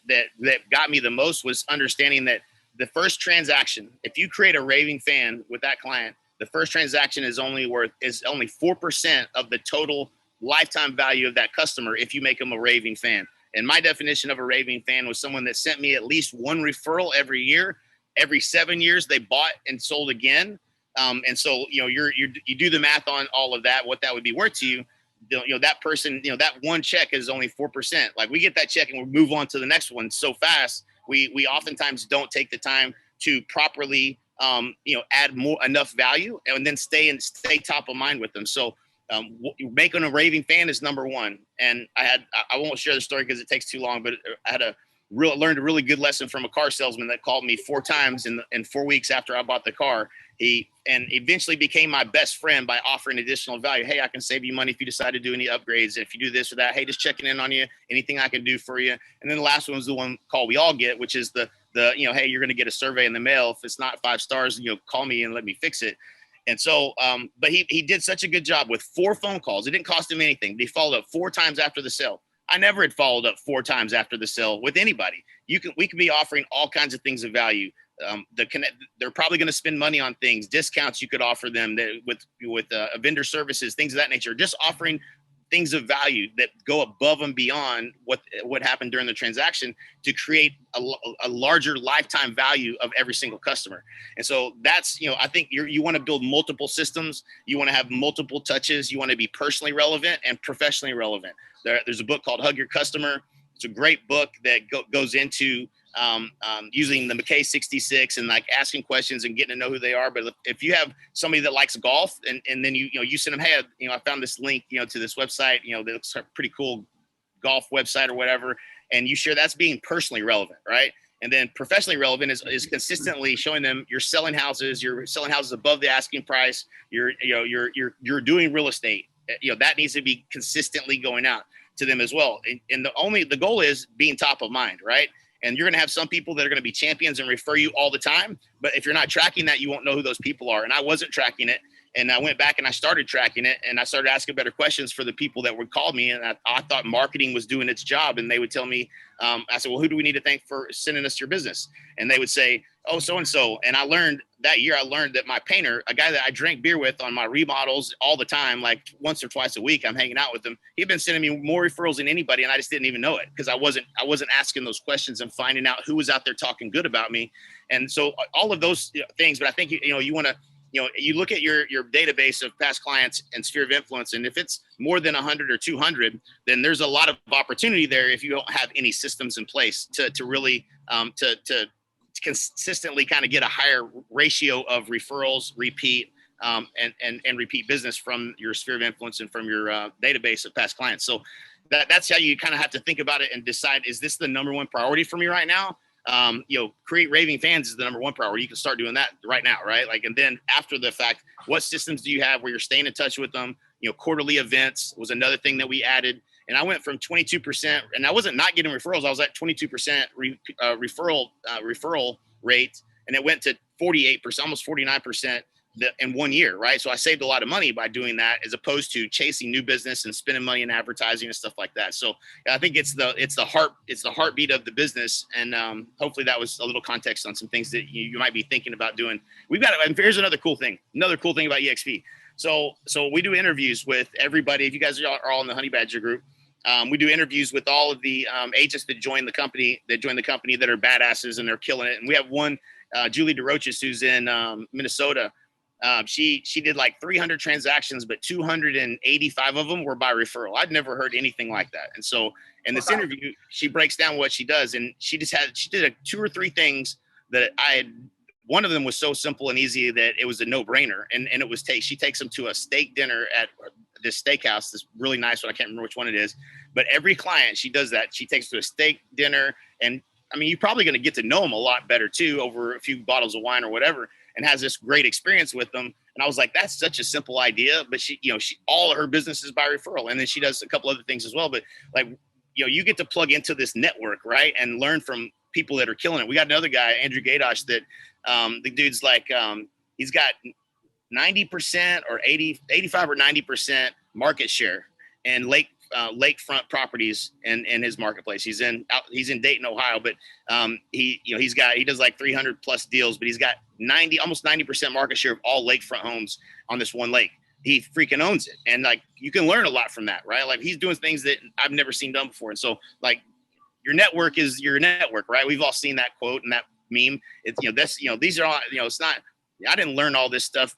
got me the most was understanding that the first transaction, if you create a raving fan with that client, the first transaction is only 4% of the total lifetime value of that customer if you make them a raving fan. And my definition of a raving fan was someone that sent me at least one referral every year. Every 7 years, they bought and sold again. And so, you do the math on all of that, what that would be worth to you. That person, that one check is only 4%. Like, we get that check and we move on to the next one so fast. We oftentimes don't take the time to properly, add enough value and then stay top of mind with them. So, making a raving fan is number one. And I won't share the story because it takes too long, but I learned a really good lesson from a car salesman that called me 4 times in 4 weeks after I bought the car. He eventually became my best friend by offering additional value. Hey, I can save you money if you decide to do any upgrades. If you do this or that, hey, just checking in on you, anything I can do for you. And then the last one was the one call we all get, which is the hey, you're going to get a survey in the mail. If it's not 5 stars, call me and let me fix it. And so, but he did such a good job with 4 phone calls. It didn't cost him anything. He followed up 4 times after the sale. I never had followed up 4 times after the sale with anybody. We could be offering all kinds of things of value. They're probably going to spend money on things, discounts you could offer them with vendor services, things of that nature. Just offering things of value that go above and beyond what happened during the transaction to create a larger lifetime value of every single customer. And so that's, I think you want to build multiple systems. You want to have multiple touches. You want to be personally relevant and professionally relevant. There's a book called Hug Your Customer. It's a great book that goes into using the McKay 66 and like asking questions and getting to know who they are. But if you have somebody that likes golf and then you send them, hey, I found this link, to this website, that looks a pretty cool golf website or whatever. And you share, that's being personally relevant, right? And then professionally relevant is consistently showing them you're selling houses above the asking price. You're doing real estate. That needs to be consistently going out to them as well. And the goal is being top of mind, right? And you're going to have some people that are going to be champions and refer you all the time. But if you're not tracking that, you won't know who those people are. And I wasn't tracking it. And I went back and I started tracking it, and I started asking better questions for the people that would call me. And I thought marketing was doing its job. And they would tell me, I said, well, who do we need to thank for sending us your business? And they would say, oh, so-and-so. And I learned that my painter, a guy that I drank beer with on my remodels all the time, like once or twice a week, I'm hanging out with him. He'd been sending me more referrals than anybody. And I just didn't even know it because I wasn't asking those questions and finding out who was out there talking good about me. And so all of those things, but I think, you want to, you look at your database of past clients and sphere of influence, and if it's more than 100 or 200, then there's a lot of opportunity there if you don't have any systems in place to really to consistently kind of get a higher ratio of referrals, repeat, and repeat business from your sphere of influence and from your database of past clients. So that's how you kind of have to think about it and decide, is this the number one priority for me right now? Create raving fans is the number one priority. You can start doing that right now, right? Like, and then after the fact, what systems do you have where you're staying in touch with them? Quarterly events was another thing that we added. And I went from 22%, and I wasn't not getting referrals. I was at 22% referral rate, and it went to 48%, almost 49% in 1 year, right? So I saved a lot of money by doing that, as opposed to chasing new business and spending money in advertising and stuff like that. So I think it's the heartbeat of the business. And hopefully that was a little context on some things that you might be thinking about doing. And here's another cool thing about eXp. So we do interviews with everybody. If you guys are all in the Honey Badger group, we do interviews with all of the agents that join the company that are badasses and they're killing it. And we have one, Julie DeRoches, who's in Minnesota. She did like 300 transactions, but 285 of them were by referral. I'd never heard anything like that. And so in this interview, she breaks down what she does. And she did 2 or 3 things that one of them was so simple and easy that it was a no-brainer. And it was she takes them to a steak dinner at this steakhouse, this really nice one. I can't remember which one it is, but every client she does that. She takes to a steak dinner. And I mean, you're probably going to get to know them a lot better too, over a few bottles of wine or whatever, and has this great experience with them. And I was like, that's such a simple idea, but she all of her business is by referral. And then she does a couple other things as well. But like, you get to plug into this network, right? And learn from people that are killing it. We got another guy, Andrew Gadosh, that the dude's like, he's got 90% or 85 or 90% market share in lakefront properties in his marketplace. He's in Dayton, Ohio, but he does like 300 plus deals, but he's got almost 90% market share of all lakefront homes on this one lake. He freaking owns it. And like, you can learn a lot from that, right? Like, he's doing things that I've never seen done before. And so like, your network is your network, right? We've all seen that quote and that meme. It's, these are all, it's not, I didn't learn all this stuff,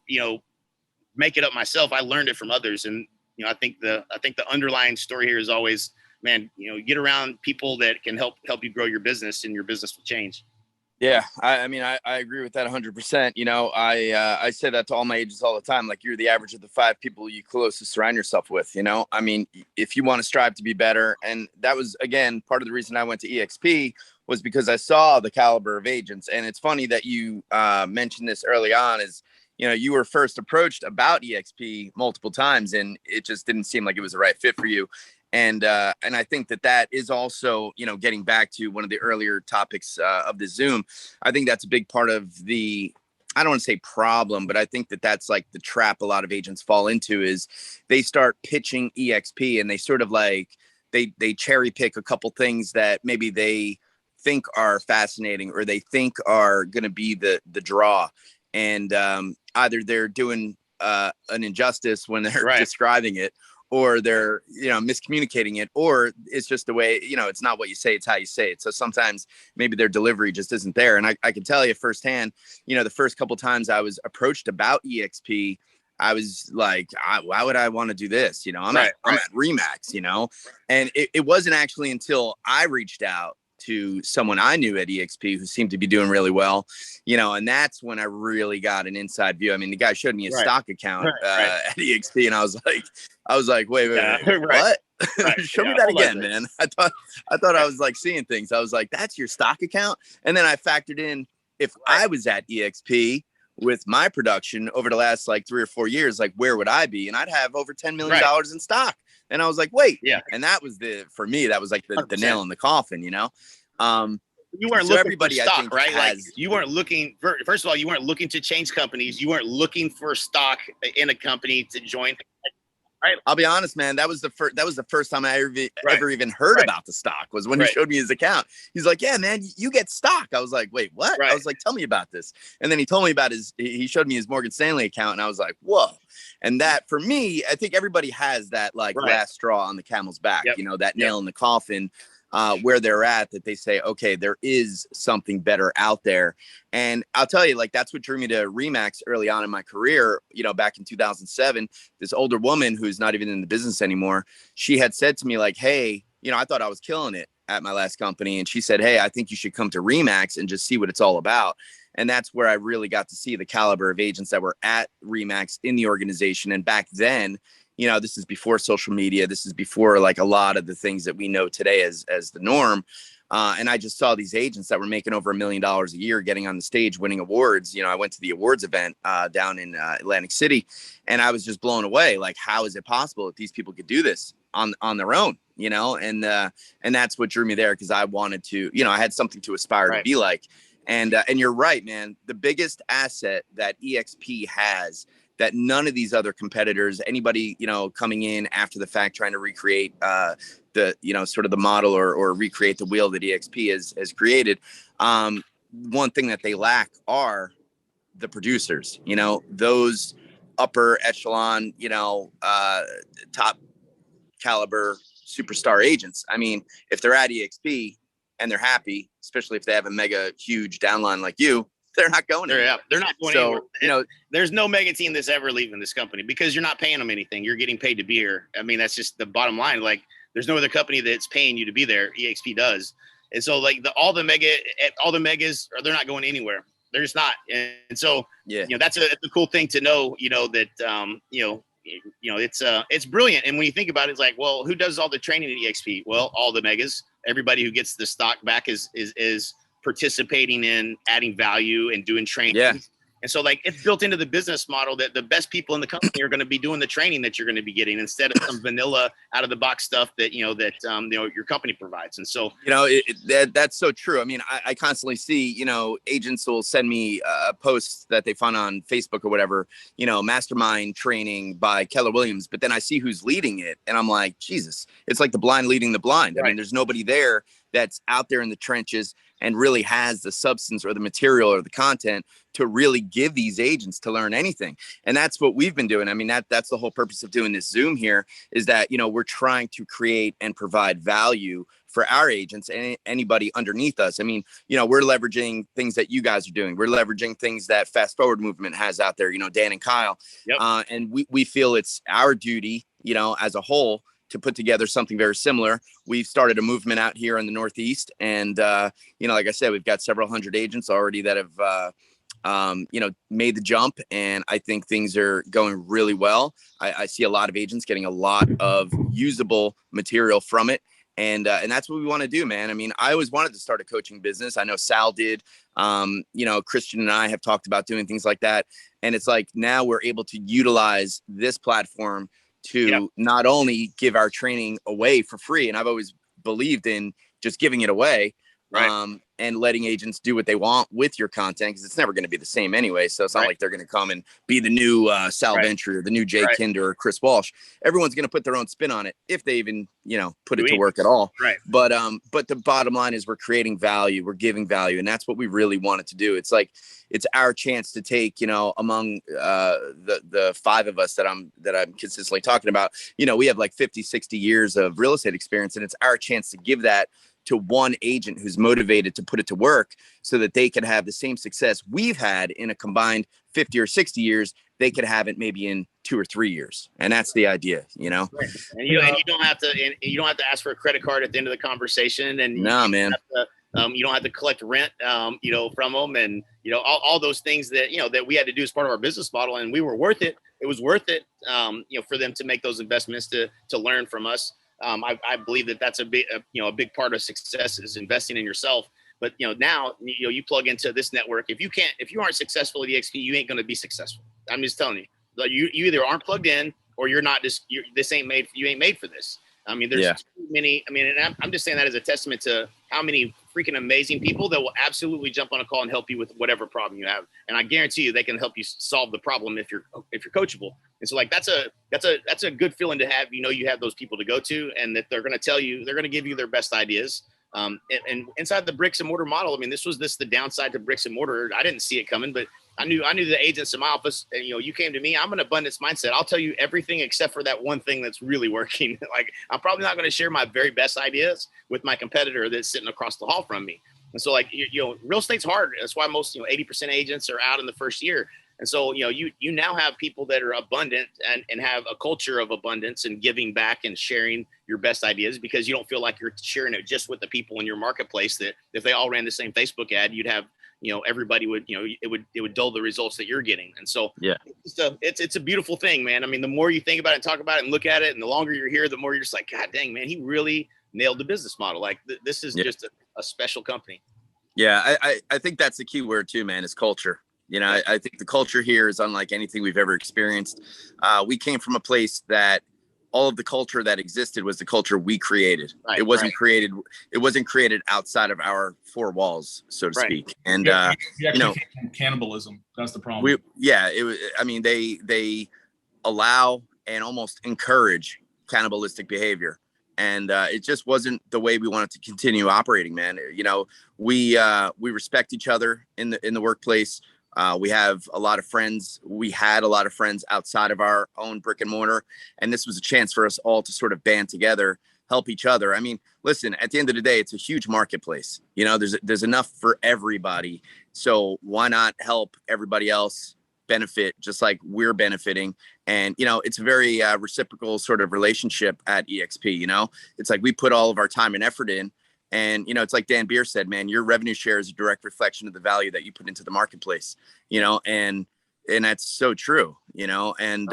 make it up myself. I learned it from others. And, I think the underlying story here is always, man, get around people that can help you grow your business, and your business will change. Yeah, I mean, I agree with that 100%. I say that to all my agents all the time. Like, you're the average of the 5 people you closest surround yourself with. I mean, if you want to strive to be better, and that was, again, part of the reason I went to eXp was because I saw the caliber of agents. And it's funny that you mentioned this early on. Is you were first approached about eXp multiple times, and it just didn't seem like it was the right fit for you. And I think that is also, getting back to one of the earlier topics of the Zoom. I think that's a big part of the, I don't want to say problem, but I think that's like the trap a lot of agents fall into, is they start pitching eXp and they sort of like, they cherry pick a couple things that maybe they think are fascinating or they think are going to be the draw. And either they're doing an injustice when they're describing it, or they're, miscommunicating it, or it's just the way, it's not what you say, it's how you say it. So sometimes maybe their delivery just isn't there. And I can tell you firsthand, the first couple of times I was approached about eXp, I was like, why would I want to do this? I'm at Remax, and it wasn't actually until I reached out to someone I knew at eXp who seemed to be doing really well, and that's when I really got an inside view. I mean, the guy showed me a stock account at eXp, and I was like, wait, what? Show me that again, man. I thought I was like seeing things. I was like, that's your stock account? And then I factored in, if I was at eXp with my production over the last like 3 or 4 years, like, where would I be? And I'd have over $10 million in stock. And I was like, wait, and that was for me, that was like the nail in the coffin, You weren't looking for stock, right? Like, you weren't looking first of all, you weren't looking to change companies. You weren't looking for stock in a company to join. Right. I'll be honest, man. That was the first time I ever even heard about the stock, was when he showed me his account. He's like, yeah, man, you get stock. I was like, wait, what? I was like, tell me about this. And then he told me about he showed me his Morgan Stanley account, and I was like, whoa. And that, for me, I think everybody has that like last straw on the camel's back, that nail in the coffin, where they're at, that they say, okay, there is something better out there. And I'll tell you, like, that's what drew me to Remax early on in my career. Back in 2007, this older woman who's not even in the business anymore, she had said to me, like, hey, I thought I was killing it at my last company. And she said, hey, I think you should come to Remax and just see what it's all about. And that's where I really got to see the caliber of agents that were at Remax in the organization. And back then, this is before social media. This is before like a lot of the things that we know today as the norm. And I just saw these agents that were making over $1 million a year, getting on the stage, winning awards. I went to the awards event down in Atlantic City, and I was just blown away. Like, how is it possible that these people could do this on their own? And that's what drew me there, because I wanted to, I had something to aspire to be like. And you're right, man. The biggest asset that eXp has, that none of these other competitors, anybody, coming in after the fact, trying to recreate the, sort of the model or recreate the wheel that eXp has created. One thing that they lack are the producers, those upper echelon, top caliber superstar agents. I mean, if they're at eXp and they're happy, especially if they have a mega huge downline like you, they're not going anywhere. They're not going anywhere. There's no mega team that's ever leaving this company, because you're not paying them anything. You're getting paid to be here. I mean, that's just the bottom line. Like, there's no other company that's paying you to be there. eXp does. And so, like, all the megas, they're not going anywhere. They're just not. And so, that's a cool thing to know, that, it's brilliant. And when you think about it, it's like, well, who does all the training at eXp? Well, all the megas. Everybody who gets the stock back is participating in adding value and doing training. And so, like, it's built into the business model that the best people in the company are going to be doing the training that you're going to be getting, instead of some vanilla out of the box stuff that, your company provides. And so, that's so true. I mean, I constantly see, agents will send me posts that they find on Facebook or whatever, mastermind training by Keller Williams, but then I see who's leading it, and I'm like, Jesus, it's like the blind leading the blind. I mean, there's nobody there that's out there in the trenches, and really has the substance or the material or the content to really give these agents to learn anything. And that's what we've been doing. I mean, that's the whole purpose of doing this Zoom here, is that, you know, we're trying to create and provide value for our agents and anybody underneath us. I mean, you know, we're leveraging things that you guys are doing. We're leveraging things that Fast Forward Movement has out there, you know, Dan and Kyle. Yep. And we feel it's our duty, you know, as a whole, to put together something very similar. We've started a movement out here in the Northeast. And, you know, like I said, we've got several hundred agents already that have, you know, made the jump. And I think things are going really well. I see a lot of agents getting a lot of usable material from it. And that's what we want to do, man. I mean, I always wanted to start a coaching business. I know Sal did. You know, Christian and I have talked about doing things like that. And it's like, now we're able to utilize this platform to not only give our training away for free. And I've always believed in just giving it away. Right. And letting agents do what they want with your content, because it's never going to be the same anyway. So it's not like they're going to come and be the new Sal Ventry or the new Jay Kinder or Chris Walsh. Everyone's going to put their own spin on it, if they even, you know, put it to work at all. Right. But the bottom line is we're creating value, we're giving value, and that's what we really wanted to do. It's like, it's our chance to take, you know, among the five of us that I'm consistently talking about, you know, we have like 50, 60 years of real estate experience, and it's our chance to give that to one agent who's motivated to put it to work, so that they can have the same success we've had in a combined 50 or 60 years. They could have it maybe in 2 or 3 years. And that's the idea, you know? Right. And you don't have to ask for a credit card at the end of the conversation. And man. You don't have to collect rent, you know, from them, and, you know, all those things that, you know, that we had to do as part of our business model. And we were worth it. It was worth it, you know, for them to make those investments to learn from us. I believe that that's a big part of success is investing in yourself. But, you know, now, you know, you plug into this network. If you aren't successful at eXp, you ain't going to be successful. I'm just telling you. Like, you either aren't plugged in, or you ain't made for this. I mean, there's too many. I mean, and I'm just saying that as a testament to how many freaking amazing people that will absolutely jump on a call and help you with whatever problem you have. And I guarantee you, they can help you solve the problem if you're coachable. And so, like, that's a good feeling to have. You know, you have those people to go to, and that they're going to give you their best ideas. And inside the bricks and mortar model, I mean, this was the downside to bricks and mortar. I didn't see it coming, but I knew the agents in my office, and, you know, you came to me, I'm an abundance mindset. I'll tell you everything except for that one thing that's really working. Like, I'm probably not going to share my very best ideas with my competitor that's sitting across the hall from me. And so, like, you know, real estate's hard. That's why most, you know, 80% agents are out in the first year. And so, you know, you now have people that are abundant and have a culture of abundance and giving back and sharing your best ideas, because you don't feel like you're sharing it just with the people in your marketplace, that if they all ran the same Facebook ad, you'd have, you know, everybody would, you know, it would dull the results that you're getting. And so it's a beautiful thing, man. I mean, the more you think about it and talk about it and look at it, and the longer you're here, the more you're just like, God dang, man, he really nailed the business model. Like, this is just a special company. Yeah. I think that's the key word too, man, is culture. You know, I think the culture here is unlike anything we've ever experienced. We came from a place that all of the culture that existed was the culture we created. It wasn't created outside of our four walls, so to speak. And you know, cannibalism. That's the problem. They allow and almost encourage cannibalistic behavior. And it just wasn't the way we wanted to continue operating, man. You know, we respect each other in the workplace. We have a lot of friends. We had a lot of friends outside of our own brick and mortar. And this was a chance for us all to sort of band together, help each other. I mean, listen, at the end of the day, it's a huge marketplace. You know, there's enough for everybody. So why not help everybody else benefit just like we're benefiting? And, you know, it's a very reciprocal sort of relationship at eXp. You know, it's like we put all of our time and effort in. And, you know, it's like Dan Beer said, man, your revenue share is a direct reflection of the value that you put into the marketplace, you know, and that's so true, you know, and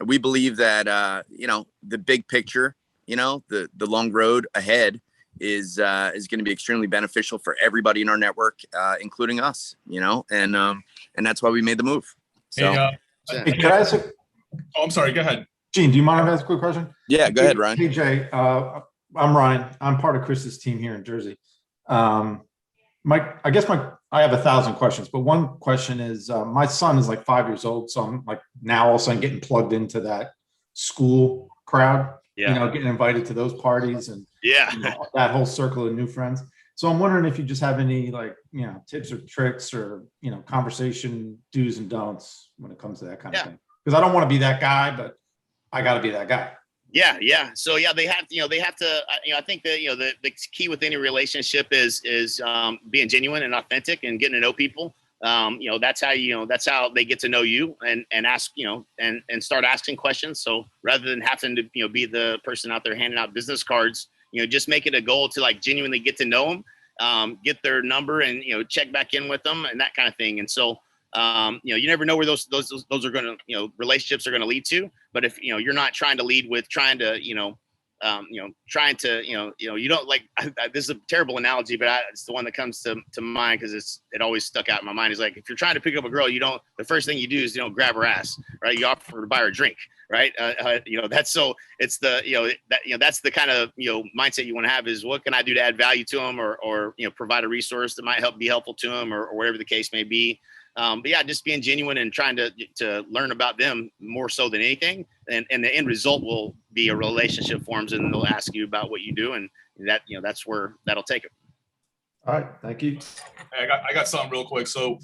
we believe that, you know, the big picture, you know, the long road ahead is going to be extremely beneficial for everybody in our network, including us, you know, and that's why we made the move. So, hey, can I ask I'm sorry. Go ahead. Gene, do you mind if I ask a quick question? Yeah, go ahead, Ryan. Hey, Jay, I'm Ryan. I'm part of Chris's team here in Jersey. I have 1,000 questions, but one question is, my son is like 5 years old. So I'm like now all of a sudden getting plugged into that school crowd, you know, getting invited to those parties and you know, that whole circle of new friends. So I'm wondering if you just have any like, tips or tricks or, conversation do's and don'ts when it comes to that kind of thing. Because I don't want to be that guy, but I got to be that guy. Yeah. So they have to, I think that, the key with any relationship is being genuine and authentic and getting to know people. That's how they get to know you and ask, and start asking questions. So rather than having to, be the person out there handing out business cards, just make it a goal to like genuinely get to know them, get their number and, check back in with them and that kind of thing. And so, you never know where those are going to, relationships are going to lead to. But if, you're not trying to lead with trying to, trying to, you don't like, this is a terrible analogy, but it's the one that comes to mind because it always stuck out in my mind. Is like, if you're trying to pick up a girl, the first thing you do is, grab her ass, right? You offer to buy her a drink, right? That's so it's the, that's the kind of, mindset you want to have is what can I do to add value to them or provide a resource that might be helpful to them or whatever the case may be. But yeah, just being genuine and trying to learn about them more so than anything. And the end result will be a relationship forms and they'll ask you about what you do. And that, that's where that'll take it. All right. Thank you. Hey, I got something real quick. So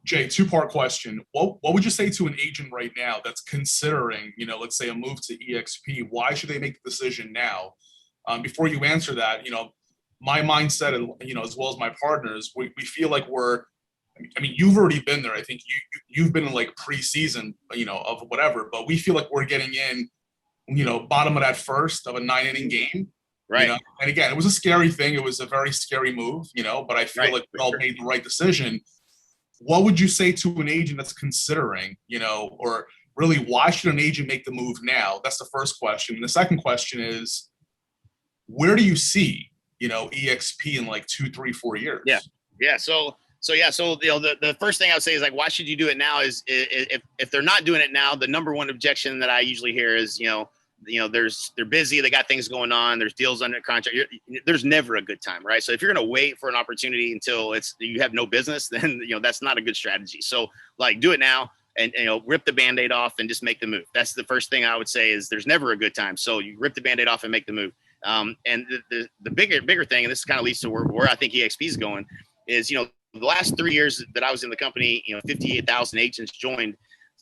Jay, 2-part question. What would you say to an agent right now that's considering, let's say a move to eXp? Why should they make the decision now? Before you answer that, my mindset and, as well as my partners, we feel like you've already been there. I think you've been in like preseason, of whatever, but we feel like we're getting in, bottom of that first of a 9-inning game. Right. And again, it was a scary thing. It was a very scary move, but I feel like we all made the right decision. What would you say to an agent that's considering, or really why should an agent make the move now? That's the first question. And the second question is, where do you see, eXp in like 2, 3, 4 years? Yeah. So the first thing I would say is like, why should you do it now? Is if they're not doing it now, the number one objection that I usually hear is, they're busy, they got things going on, there's deals under contract. There's never a good time, right? So if you're going to wait for an opportunity until you have no business, then that's not a good strategy. So like, do it now and rip the Band-Aid off and just make the move. That's the first thing I would say is there's never a good time. So you rip the Band-Aid off and make the move. And the bigger thing, and this kind of leads to where I think eXp is going, is the last 3 years that I was in the company, 58,000 agents joined.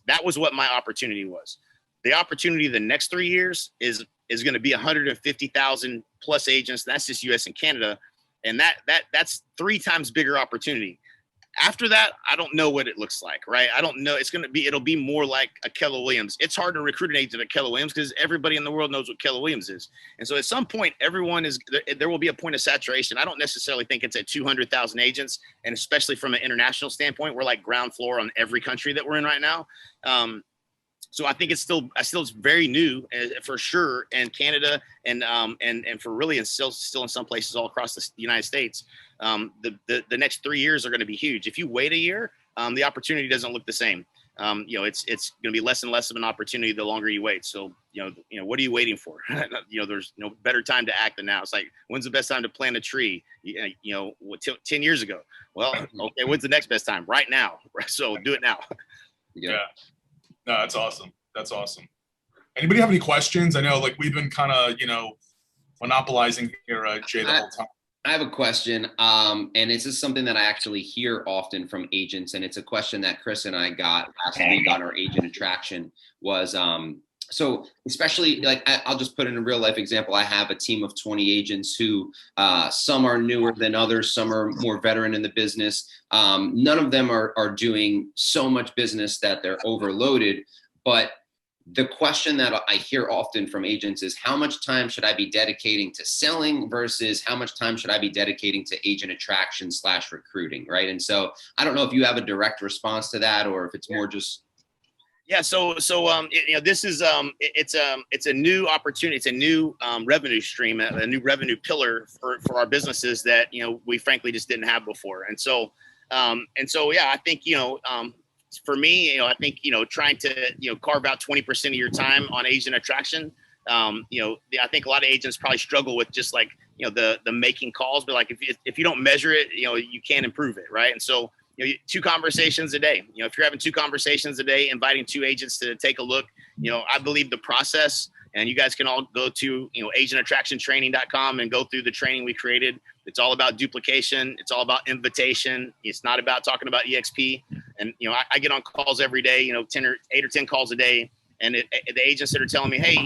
That was what my opportunity was. The opportunity the next 3 years is going to be 150,000 plus agents. That's just US and Canada. And that's 3 times bigger opportunity. After that, I don't know what it looks like, right? I don't know. It'll be more like a Keller Williams. It's hard to recruit an agent at Keller Williams because everybody in the world knows what Keller Williams is. And so at some point, there will be a point of saturation. I don't necessarily think it's at 200,000 agents. And especially from an international standpoint, we're like ground floor on every country that we're in right now. So I think it's still very new for sure in Canada and for really and still in some places all across the United States. The next 3 years are going to be huge. If you wait a year, the opportunity doesn't look the same. It's going to be less and less of an opportunity the longer you wait. So, what are you waiting for? There's no better time to act than now. It's like, when's the best time to plant a tree? 10 years ago. Well, okay, when's the next best time? Right now. So do it now. Yeah. No, that's awesome. That's awesome. Anybody have any questions? I know like we've been kind of, monopolizing here, Jay, the whole time. I have a question, and this is something that I actually hear often from agents, and it's a question that Chris and I got last week on our agent attraction was, so especially like, I'll just put in a real life example. I have a team of 20 agents who some are newer than others, some are more veteran in the business. None of them are doing so much business that they're overloaded, but the question that I hear often from agents is how much time should I be dedicating to selling versus how much time should I be dedicating to agent attraction / recruiting, right? And so I don't know if you have a direct response to that or if it's more just. Yeah. So this is it's a new opportunity. It's a new revenue stream, a new revenue pillar for our businesses that we frankly just didn't have before. And so yeah, I think for me, I think trying to carve out 20% of your time on agent attraction. I think a lot of agents probably struggle with just like the making calls, but like if you don't measure it, you can't improve it, right? And so 2 conversations a day. If you're having 2 conversations a day, inviting 2 agents to take a look, I believe the process And you guys can all go to, agentattractiontraining.com and go through the training we created. It's all about duplication. It's all about invitation. It's not about talking about eXp. And, I get on calls every day, 8 or 10 calls a day. And the agents that are telling me, hey,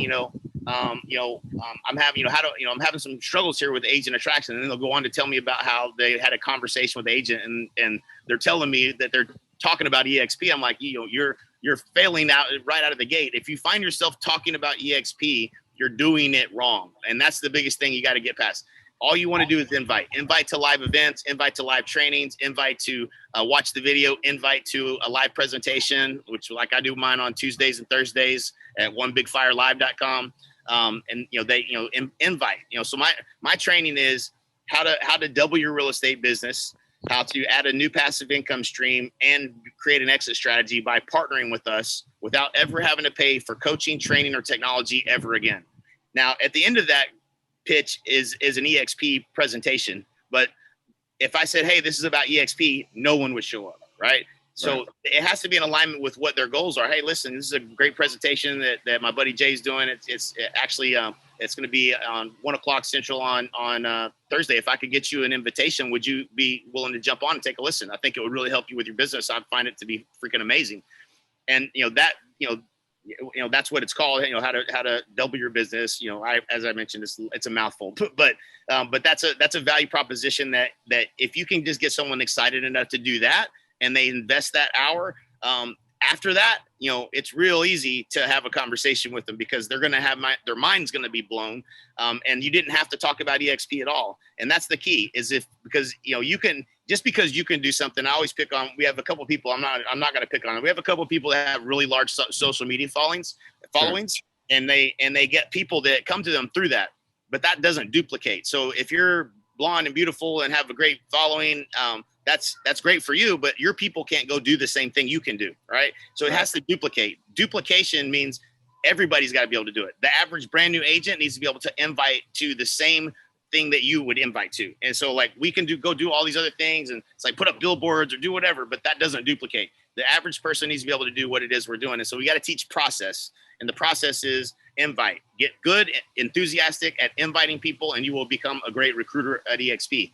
I'm having, I'm having some struggles here with agent attraction. And then they'll go on to tell me about how they had a conversation with the agent and they're telling me that they're talking about eXp. I'm like, you're failing out right out of the gate. If you find yourself talking about eXp, you're doing it wrong. And that's the biggest thing you got to get past. All you want to do is invite to live events, invite to live trainings, invite to watch the video, invite to a live presentation, which like I do mine on Tuesdays and Thursdays at onebigfirelive.com. Invite, so my training is how to double your real estate business, how to add a new passive income stream and create an exit strategy by partnering with us without ever having to pay for coaching, training, or technology ever again. Now, at the end of that pitch is an eXp presentation. But if I said, hey, this is about eXp, no one would show up, right? So it has to be in alignment with what their goals are. Hey, listen, this is a great presentation that my buddy Jay's doing. It's actually it's going to be on 1:00 Central on Thursday. If I could get you an invitation, would you be willing to jump on and take a listen? I think it would really help you with your business. I find it to be freaking amazing. And that's what it's called. How to double your business. As I mentioned, it's a mouthful, but that's a value proposition that if you can just get someone excited enough to do that, and they invest that hour, after that, it's real easy to have a conversation with them because they're going to have their mind's going to be blown. And you didn't have to talk about eXp at all. And that's the key because you can, just because you can do something. I always pick on, we have a couple of people, I'm not going to pick on it. We have a couple of people that have really large social media followings, sure. and they get people that come to them through that, but that doesn't duplicate. So if you're blonde and beautiful and have a great following, that's great for you, but your people can't go do the same thing you can do, right? So it has to duplicate. Duplication means everybody's got to be able to do it. The average brand new agent needs to be able to invite to the same thing that you would invite to. And so like we can go do all these other things and it's like put up billboards or do whatever, but that doesn't duplicate. The average person needs to be able to do what it is we're doing. And so we got to teach process. And the process is invite. Get good, enthusiastic at inviting people, and you will become a great recruiter at eXp.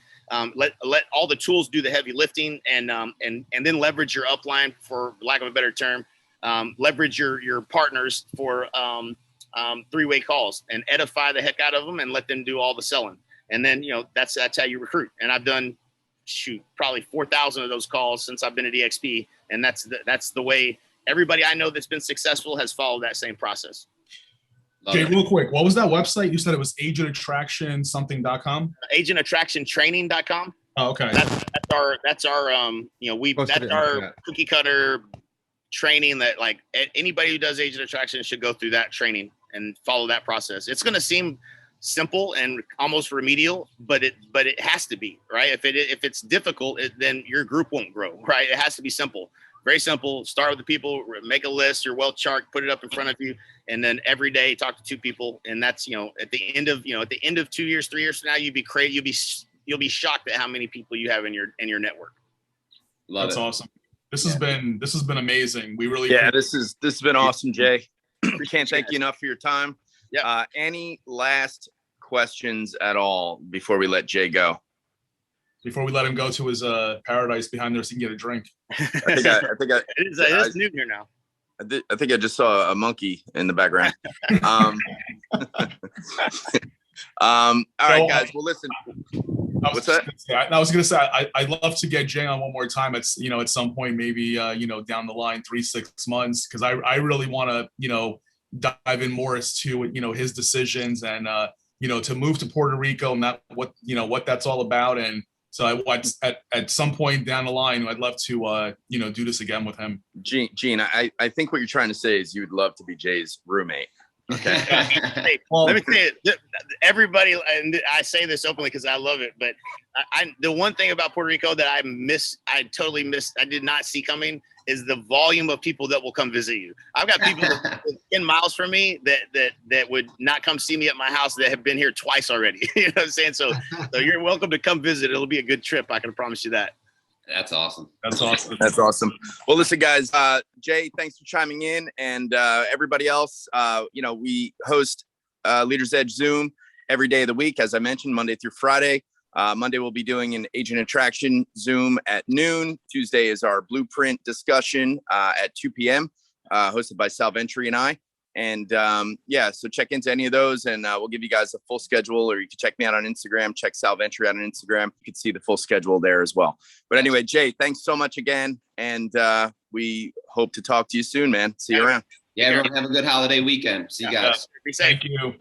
Let all the tools do the heavy lifting, and then leverage your upline, for lack of a better term. Leverage your partners for three-way calls and edify the heck out of them and let them do all the selling. And then that's how you recruit. And I've done probably 4,000 of those calls since I've been at eXp, and that's the way everybody I know that's been successful has followed that same process. Okay, real quick, what was that website? You said it was agentattraction.com? Agentattractiontraining.com. Oh, okay. That's our cookie cutter training that like anybody who does agent attraction should go through that training and follow that process. It's going to seem simple and almost remedial, but it has to be, right? If it's difficult, then your group won't grow, right? It has to be simple. Very simple. Start with the people, make a list, your wealth chart, put it up in front of you, and then every day talk to 2 people. And that's, at the end of 2 years, 3 years from now, you'll be shocked at how many people you have in your network. That's awesome. This has been amazing. We really this has been awesome, Jay. We can't thank you enough for your time. Yeah. Any last questions at all before we let Jay go? Before we let him go to his paradise behind there so he can get a drink. I think it is new here now. I think I just saw a monkey in the background. All right, guys. Well, listen. What's that? I was going to say, I'd love to get Jay on one more time. It's, at some point, maybe, down the line, 3-6 months, because I really want to, dive in more as to, his decisions and, to move to Puerto Rico and what that's all about. And so at some point down the line, I'd love to, do this again with him. Gene, I think what you're trying to say is you'd love to be Jay's roommate. Okay. Hey, let me say it. Everybody, and I say this openly because I love it, but the one thing about Puerto Rico that I totally missed, I did not see coming, is the volume of people that will come visit you. I've got people 10 miles from me that would not come see me at my house that have been here twice already. You know what I'm saying? So you're welcome to come visit. It'll be a good trip. I can promise you that. That's awesome. That's awesome. That's awesome. Well, listen, guys, Jay, thanks for chiming in. And everybody else, we host Leaders Edge Zoom every day of the week, as I mentioned, Monday through Friday. Monday, we'll be doing an agent attraction Zoom at noon. Tuesday is our blueprint discussion at 2 p.m., hosted by Sal Ventry and I. And so check into any of those, and we'll give you guys a full schedule, or you can check me out on Instagram, check Sal Ventry out on Instagram. You can see the full schedule there as well. But anyway, Jay, thanks so much again. And we hope to talk to you soon, man. See you around. Yeah, everyone have a good holiday weekend. See you guys. Be safe. Thank you.